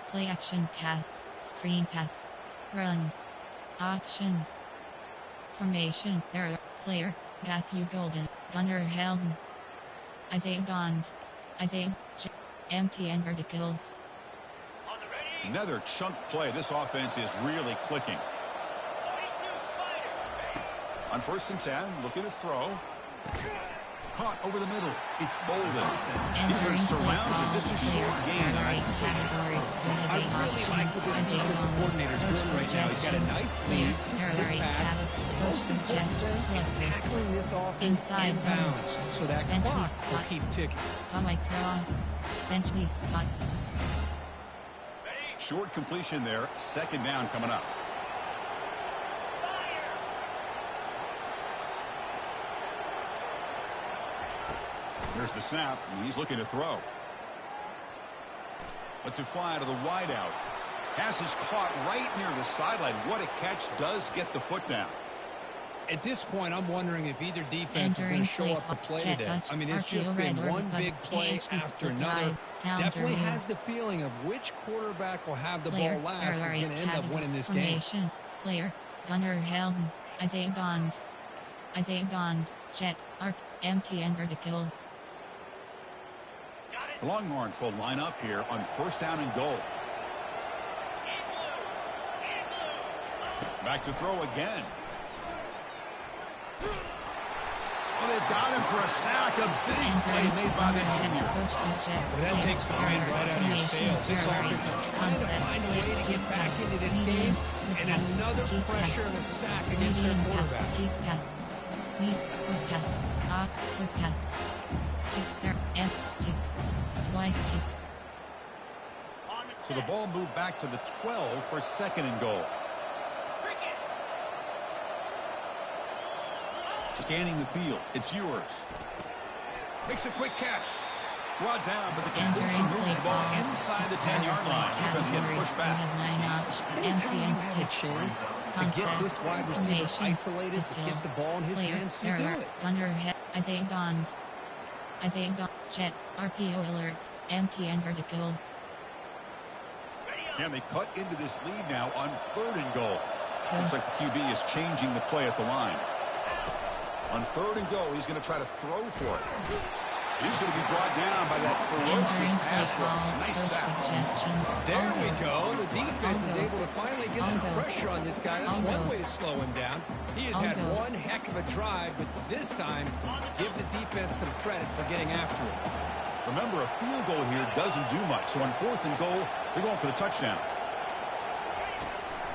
Play action pass, screen pass, run, option, formation, error, player, Matthew Golden, Gunnar Helm, Isaiah Bond, Isaiah, empty and verticals. Another chunk play. This offense is really clicking. On 1st and 10, looking to throw. Caught over the middle. It's Bolden. Defense surrounds him. Just a short gain. I really like what this defensive coordinator is doing right now. He's got a nice lead to sit back. Most important is tackling this offense inbounds so that clock will keep ticking. Cross, Bentley spot. Short completion there. 2nd down coming up. There's the snap, and he's looking to throw. Lets it fly to the wideout. Pass is caught right near the sideline. What a catch. Does get the foot down. At this point, I'm wondering if either defense is going to show up to play today. I mean, it's just been one big play after another. Definitely has the feeling of which quarterback will have the ball last is going to end up winning this game. Player, Gunnar Helm, Isaiah Bond, jet, arc, empty and verticals. The LongHorns will line up here on 1st down and goal. Back to throw again. Oh, they've got him for a sack. A big play made by the junior. Well, that takes the wind right out of your sails. This offense is trying to find a way to get back into this game. And another pressure and a sack against their quarterback. Pass. Quick pass. Quick pass. Stick there. F stick. Y stick. So the ball moved back to the 12 for 2nd and goal. Scanning the field. It's yours. Makes a quick catch. Brought down, but the completion moves the ball inside the 10-yard line. Defense getting pushed back. Anytime you have a chance to get this wide receiver isolated, to get the ball in his hands, you do it. Gunnar Isaiah Bond. As a jet, RPO alerts, MTN verticals. And they cut into this lead now on 3rd and goal. Looks like the QB is changing the play at the line. On 3rd and goal, he's going to try to throw for it. He's going to be brought down by that ferocious pass rush. Nice sack. There we go. The defense is able to finally get some pressure on this guy. That's one way to slow him down. He has had one heck of a drive, but this time, give the defense some credit for getting after it. Remember, a field goal here doesn't do much. So on 4th and goal, they're going for the touchdown.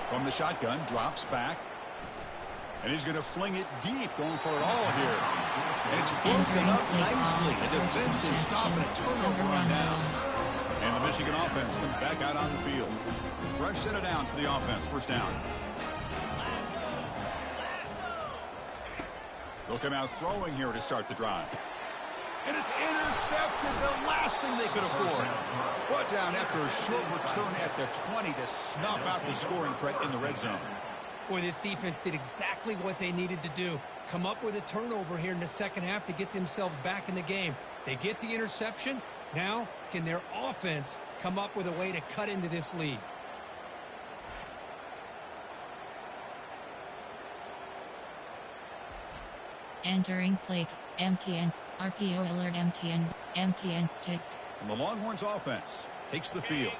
From the shotgun, drops back. And he's going to fling it deep, going for it all here. And it's broken up nicely. The defensive stop and a turnover on downs. And the Michigan offense comes back out on the field. Fresh set of downs for the offense. First down. They'll come out throwing here to start the drive. And it's intercepted, the last thing they could afford. Brought down after a short return at the 20 to snuff out the scoring threat in the red zone. Boy, this defense did exactly what they needed to do. Come up with a turnover here in the second half to get themselves back in the game. They get the interception. Now, can their offense come up with a way to cut into this lead? Entering play, MTN's RPO alert, MTN stick. And the Longhorns offense takes the field.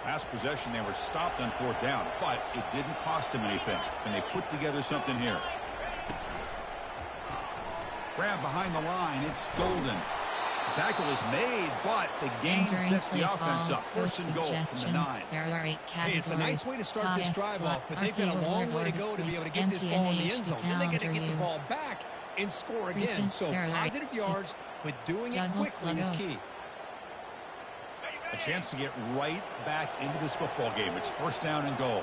Last possession, they were stopped on 4th down, but it didn't cost them anything. And they put together something here. Grab behind the line. It's Golden. The tackle is made, but the gain sets the offense up. 1st and goal from the 9. Hey, it's a nice way to start this drive off, but they've got a long way to go to be able to get this ball in the end zone. Then they got to get the ball back and score again. So positive yards, but doing it quickly is key. A chance to get right back into this football game. It's 1st down and goal.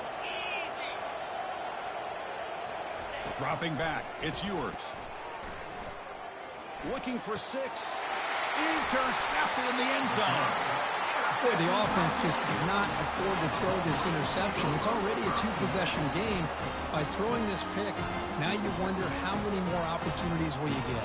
Dropping back. It's yours. Looking for 6. Intercepted in the end zone. Boy, the offense just cannot afford to throw this interception. It's already a 2-possession game. By throwing this pick, now you wonder how many more opportunities will you get.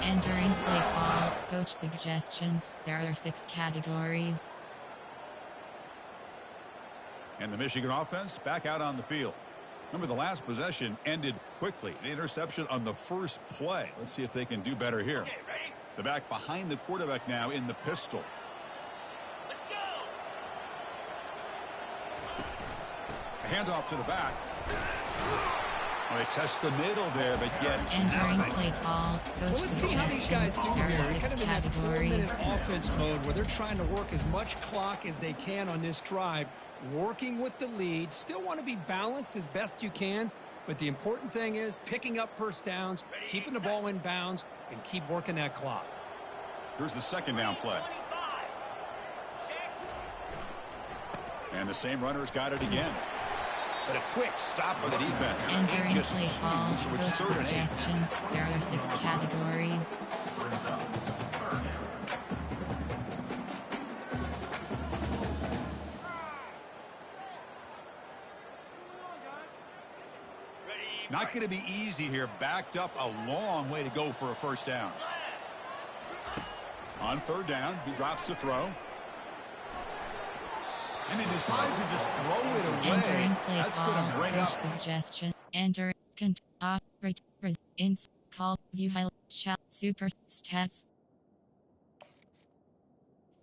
Entering play call, coach suggestions. There are 6 categories. And the Michigan offense back out on the field. Remember, the last possession ended quickly. An interception on the first play. Let's see if they can do better here. Okay, ready? The back behind the quarterback now in the pistol. Let's go. A handoff to the back. Well, they test the middle there, but yet Entering nothing. play call, coach Let's see how these guys suggestions. do There here. are They're 6 kind of in that categories. 4-minute offense mode where they're trying to work as much clock as they can on this drive, working with the lead. Still want to be balanced as best you can, but the important thing is picking up first downs, keeping the ball in bounds, and keep working that clock. Here's the 2nd down play. 25. Check. And the same runner's got it again. But a quick stop by the defense. Entering Just play call, so it's coach 3rd and 8. suggestions. There are 6 categories. Not going to be easy here. Backed up a long way to go for a 1st down. On 3rd down, he drops to throw. And he decides to just throw it away. Entering play That's going call, to bring coach up. suggestion. Enter, operate, ins, call, view highlight, shot, super, stats.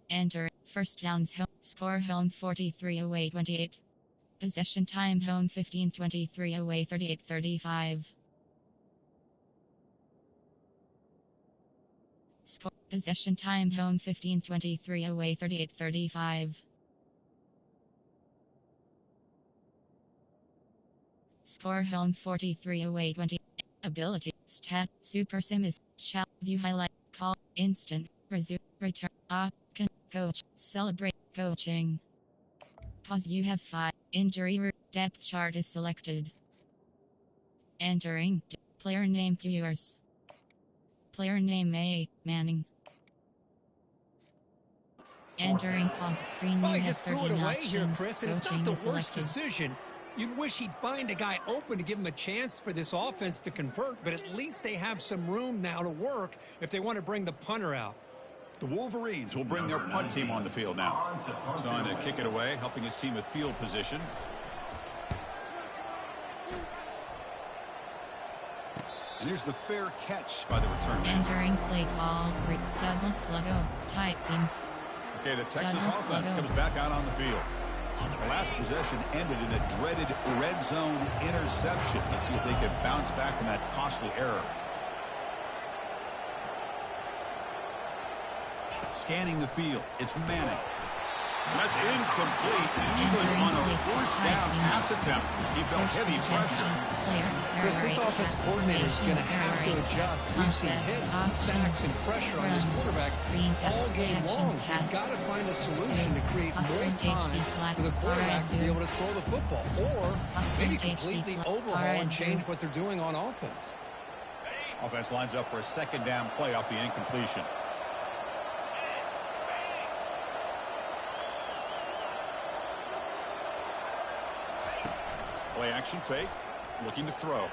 Enter, 1st downs, home, score home 43 away 28. Possession time home 15-23 away 38-35. Score, possession time home 15-23 away 38-35. Score home 43 away 20. Ability, stat, super sim is, shall, view highlight, call, instant, resume, return, coach, celebrate, coaching. Pause, you have 5. Injury depth chart is selected. Entering, player name yours. Player name A, Manning. Entering pause screen, Well, you he have just threw 13 it away here, options. Chris, and it's not Coaching the is worst selected. decision. You'd wish he'd find a guy open to give him a chance for this offense to convert, but at least they have some room now to work if they want to bring the punter out. The Wolverines will bring their punt team on the field now. He's on to kick it away, helping his team with field position. And here's the fair catch by the return man. Entering play call, double sluggo, tight seams. Okay, the Texas Double offense sluggo. comes back out on the field. The last possession ended in a dreaded red zone interception. Let's see if they can bounce back from that costly error. Scanning the field, it's Manning. That's incomplete, even on a first down pass attempt. He felt heavy pressure. Chris, this offense coordinator is going to have to adjust. We've seen hits, sacks, and pressure on this quarterback all game long. You've got to find a solution to create more time for the quarterback to be able to throw the football, or maybe completely overhaul and change what they're doing on offense. Offense lines up for a second down play off the incompletion. Play action fake, looking to throw.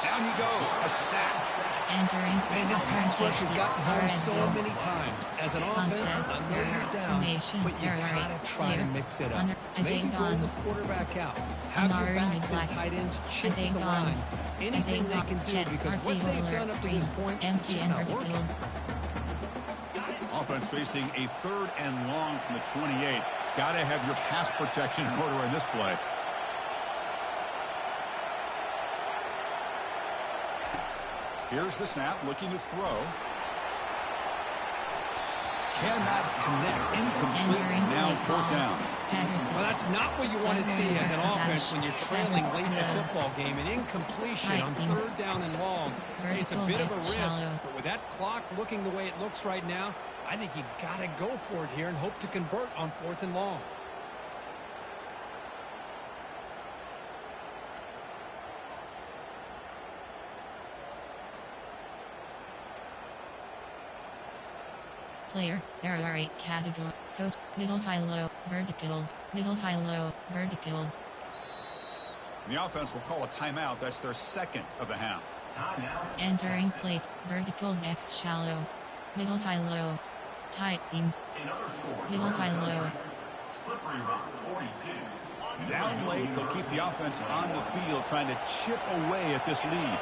Down he goes, a sack. Entering Man, this pass rush has gotten home so many times. As an offense, I know you're down, but you gotta try to mix it up. Maybe roll the quarterback out. Have your backs and tight ends chip the line. Anything they can do, because what they've done up to this point is just not working. Offense facing a 3rd and long from the 28. Got to have your pass protection in order in this play. Here's the snap, looking to throw. Cannot connect, incomplete, now 4th down. Well, that's not what you want to see as an offense when you're trailing late in the football game. An incompletion on 3rd down and long. It's a bit of a risk, but with that clock looking the way it looks right now, I think you got to go for it here and hope to convert on 4th and long. Player, there are 8 categories. Coach, middle, high, low, verticals, middle, high, low, verticals. The offense will call a timeout. That's their 2nd of the half. Entering plate, verticals X shallow, middle, high, low, tight seams, middle, high, low. Down late, they'll keep the offense on the field, trying to chip away at this lead.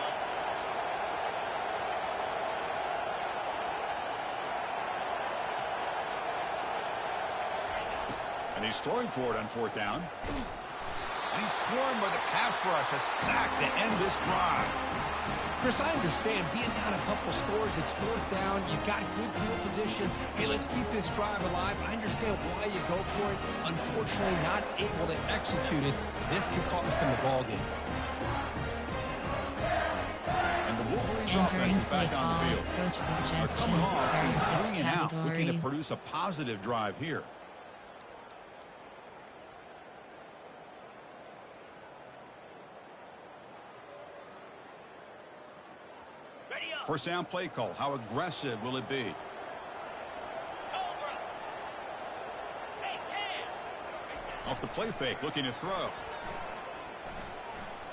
And he's throwing for it on 4th down. And he's swarmed by the pass rush, a sack to end this drive. Chris, I understand being down a couple scores, it's 4th down, you've got good field position. Hey, let's keep this drive alive. I understand why you go for it. Unfortunately, not able to execute it. This could cost him the ball game. And the Wolverines offense is back on the field. They're coming off, bringing out, looking to produce a positive drive here. First down play call. How aggressive will it be? Off the play fake, looking to throw.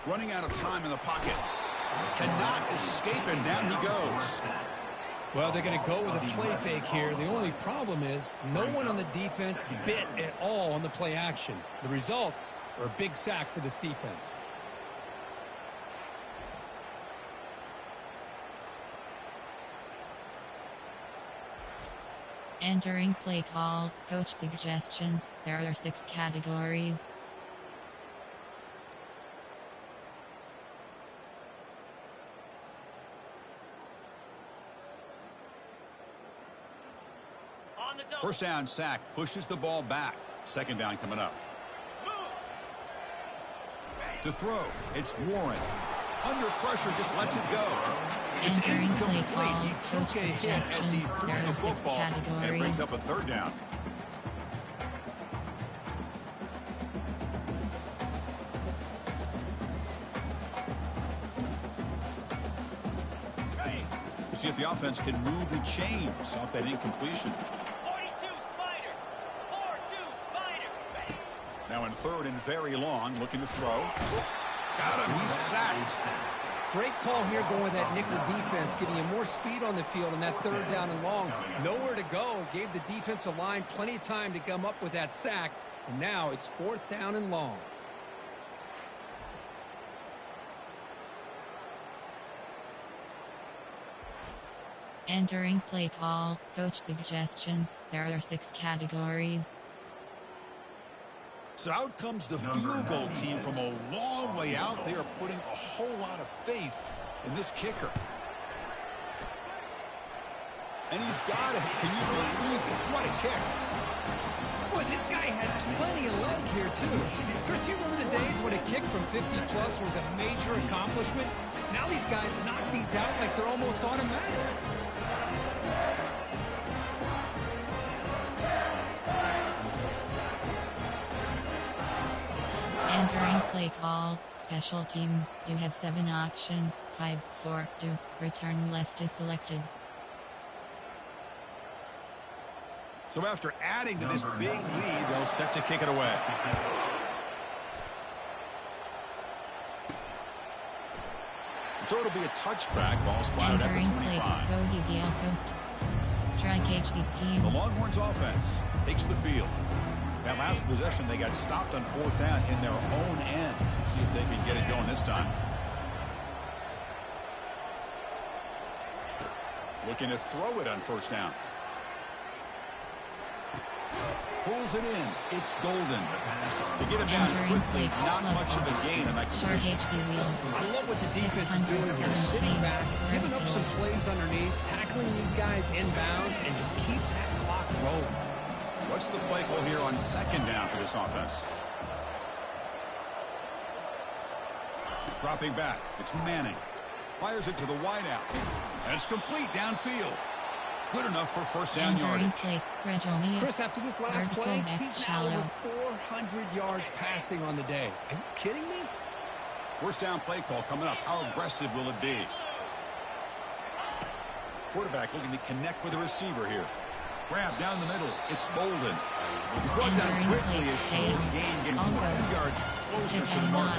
Running out of time in the pocket. Cannot escape, and down he goes. Well, they're going to go with a play fake here. The only problem is no one on the defense bit at all on the play action. The results are a big sack for this defense. Entering play call, coach suggestions. There are 6 categories. First down sack, pushes the ball back. 2nd down coming up. To throw, it's Warren. Under pressure, just lets it go. It's incomplete. He took a hit as he threw the football and brings up a 3rd down. See if the offense can move the chains off that incompletion. Now in third and very long, looking to throw. Got him. He's sacked. Great call here going with that nickel defense, giving you more speed on the field on that third down and long. Nowhere to go. Gave the defensive line plenty of time to come up with that sack. And now it's 4th down and long. Entering play call, coach suggestions. There are 6 categories. So out comes the field goal team from a long way out. They are putting a whole lot of faith in this kicker. And he's got it. Can you believe it? What a kick. Boy, this guy had plenty of leg here, too. Chris, you remember the days when a kick from 50-plus was a major accomplishment? Now these guys knock these out like they're almost automatic. Entering play call, special teams. You have 7 options. 5, 4, 2. Return left is selected. So after adding to this big lead, they'll set to kick it away. So it'll be a touchback. Ball spotted at the 25. Go DDL post. Strike HD scheme. The Longhorns offense takes the field. That last possession, they got stopped on 4th down in their own end. Let's see if they can get it going this time. Looking to throw it on 1st down. Pulls it in. It's Golden. To get him down quickly, not much of a gain on that completion. I love what the defense is doing here. Sitting back, giving up some plays underneath, tackling these guys inbounds, and just keep that clock rolling. What's the play call here on 2nd down for this offense? Dropping back. It's Manning. Fires it to the wideout. And it's complete downfield. Good enough for 1st down yardage. Chris, after this last play, he's now over 400 yards passing on the day. Are you kidding me? 1st down play call coming up. How aggressive will it be? Quarterback looking to connect with the receiver here. Grab down the middle. It's Bolden. He's brought down quickly as short gain gets 2 yards closer to the mark.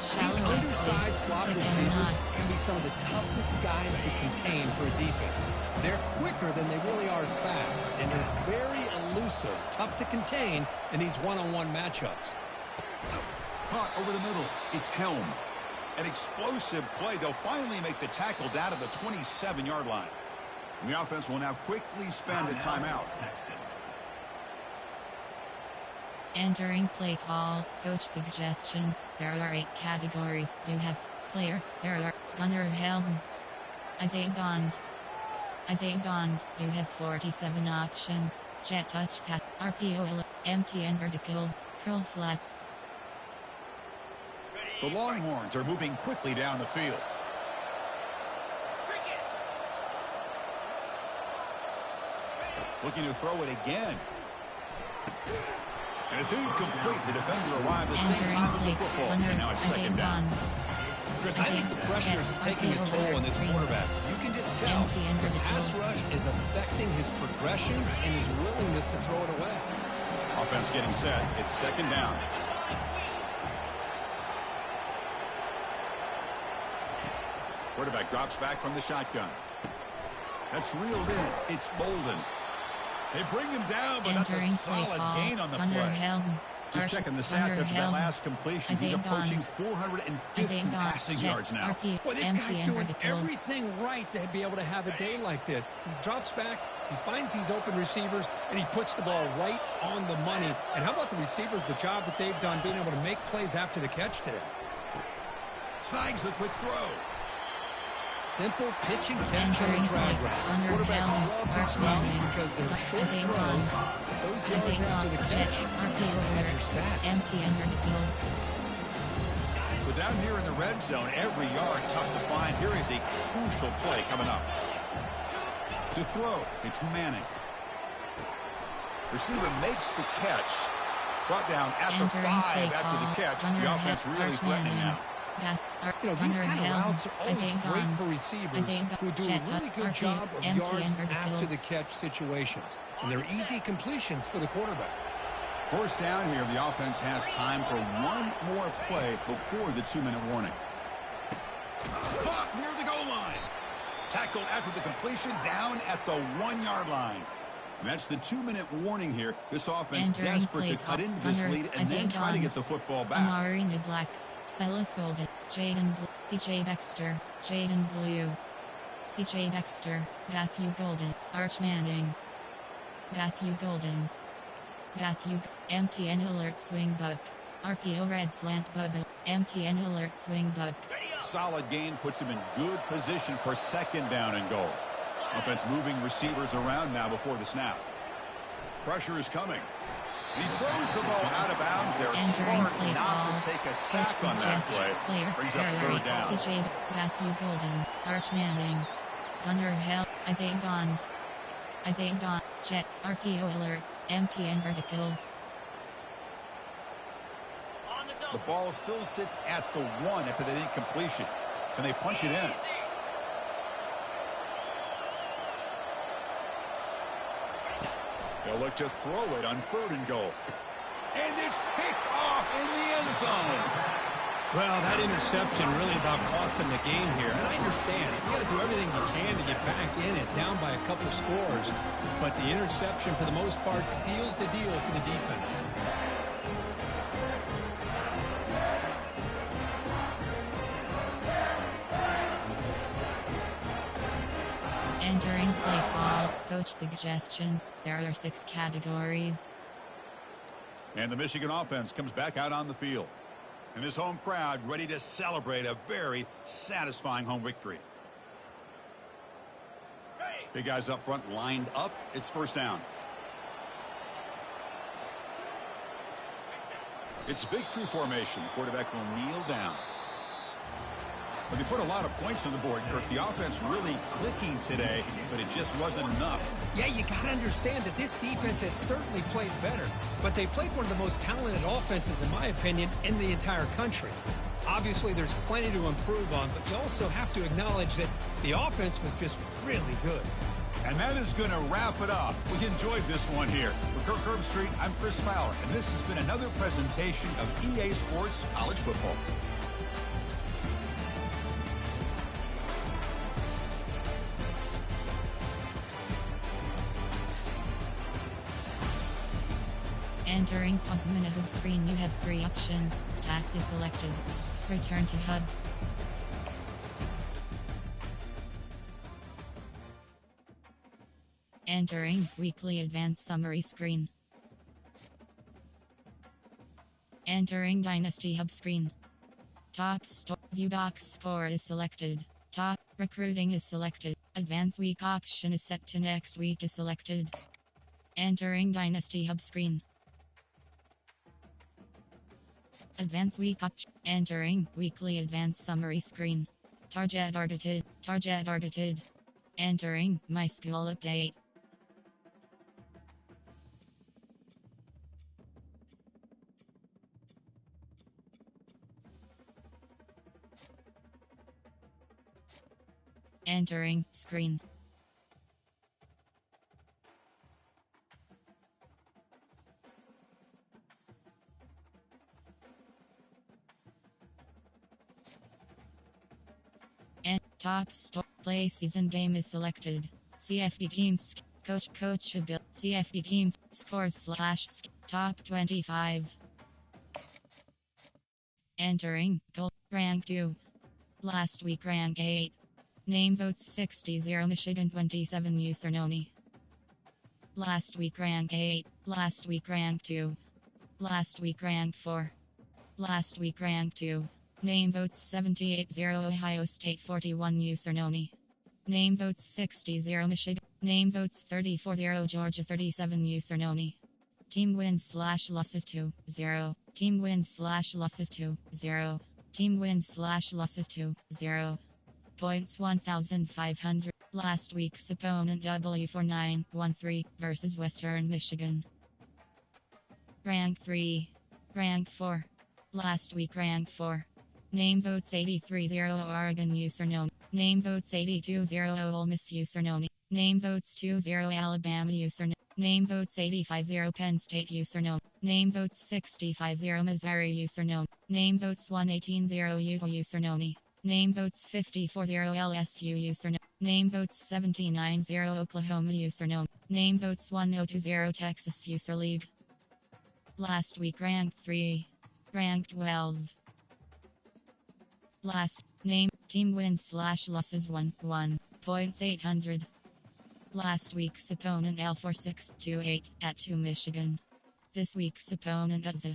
These undersized slot receivers can be some of the toughest guys to contain for a defense. They're quicker than they really are fast, and they're very elusive, tough to contain in these one-on-one matchups. Caught over the middle. It's Helm. An explosive play. They'll finally make the tackle down to the 27-yard line. The offense will now quickly spend a timeout. Entering play call, coach suggestions. There are 8 categories. You have player. There are gunner helm. As a Gond. You have 47 options. Jet touch path. RPO. Empty and vertical. Curl flats. The Longhorns are moving quickly down the field. Looking to throw it again. And it's incomplete. The defender arrived the same time as the football. And now it's 2nd down. Chris, I think the pressure is taking a toll on this quarterback. You can just tell the pass rush is affecting his progressions and his willingness to throw it away. Offense getting set. It's 2nd down. Quarterback drops back from the shotgun. That's reeled in. It's Bolden. They bring him down, but that's a solid gain on the play. Just checking the stats after that last completion. He's approaching 450 passing yards now. Boy, this guy's doing everything right to be able to have a day like this. He drops back, he finds these open receivers, and he puts the ball right on the money. And how about the receivers, the job that they've done being able to make plays after the catch today? Snags the quick throw. Simple pitch and catch on the drag route. Quarterbacks love these routes because they're short throws. Those yards after the catch add your stats. Empty and verticals. So down here in the red zone, every yard tough to find. Here is a crucial play coming up. To throw, it's Manning. Receiver makes the catch. Brought down at the 5 after the catch. The offense really threatening now. You know, these kind of routes are always great for receivers who do a really good job of yards after the catch situations. And they're easy completions for the quarterback. First down here, the offense has time for one more play before the 2-minute warning. Caught near the goal line. Tackled after the completion down at the 1-yard line. And that's the 2-minute warning here. This offense desperate to cut into this lead and then try to get the football back. Amari Black, Silas Golden, Jaden C.J. Baxter, Jaden Blue, C.J. Baxter, Matthew Golden, Arch Manning, Matthew Golden, MTN Alert Swing Buck, RPO Red Slant Bubba, MTN Alert Swing Buck. Solid gain puts him in good position for second down and goal. Offense moving receivers around now before the snap. Pressure is coming. He throws the ball out of bounds there. Smart not to take a sack on that play. Brings up third down. CJ Matthew Golden, Arch Manning, Gunnar Hell, Isaiah Bond, Jet, RPO Alert, MTN Verticals. The ball still sits at the 1 after that incompletion. Can they punch it in? They'll look to throw it on third and goal. And it's picked off in the end zone. Well, that interception really about cost them the game here. And I understand. You got to do everything you can to get back in it, down by a couple scores. But the interception, for the most part, seals the deal for the defense. Entering play call, coach suggestions. There are 6 categories. And the Michigan offense comes back out on the field. And this home crowd ready to celebrate a very satisfying home victory. Big guys up front lined up. It's first down. It's victory formation. The quarterback will kneel down. But they put a lot of points on the board, Kirk. The offense really clicking today, but it just wasn't enough. Yeah, you got to understand that this defense has certainly played better, but they played one of the most talented offenses, in my opinion, in the entire country. Obviously, there's plenty to improve on, but you also have to acknowledge that the offense was just really good. And that is going to wrap it up. We enjoyed this one here. For Kirk Herbstreit, I'm Chris Fowler, and this has been another presentation of EA Sports College Football. Entering pause minute hub screen, you have 3 options. Stats is selected. Return to hub. Entering weekly advanced summary screen. Entering Dynasty hub screen. Top view box score is selected. Top recruiting is selected. Advanced week option is set to next week is selected. Entering Dynasty hub screen. Advanced week option. Entering weekly advanced summary screen. Target targeted. Entering my school update. Entering screen. And top play season game is selected. CFB teams coachability. CFB teams scores / top 25. Entering goal rank 2. Last week rank 8. Name votes 60-0 Michigan 27 Usernoni. Last week rank 8. Last week rank 2. Last week rank 4. Last week rank 2. Name votes 78-0 Ohio State 41 Usernoni. Name votes 60-0 Michigan. Name votes 34-0 Georgia 37 Usernoni. Team wins / losses 2-0. Team wins / losses 2-0. Team wins / losses 2-0. Points 1,500. Last week's opponent W4913 versus Western Michigan. Rank 3. Rank 4. Last week rank 4. Name votes 83-0 Oregon Usernoni. Name votes 82-0 Ole Miss Usernoni. Name votes 2-0 Alabama Usernoni. Name votes 85-0 Penn State Usernoni. Name votes 65-0 Missouri username. Name votes 118-0 Utah username. Name votes 54-0 LSU username. Name votes 79-0 Oklahoma username. Name votes 1020 Texas user league. Last week ranked 3. Ranked 12. Last name team wins / losses 1 points 800. Last week's opponent L4628 at 2 Michigan. This week's opponent is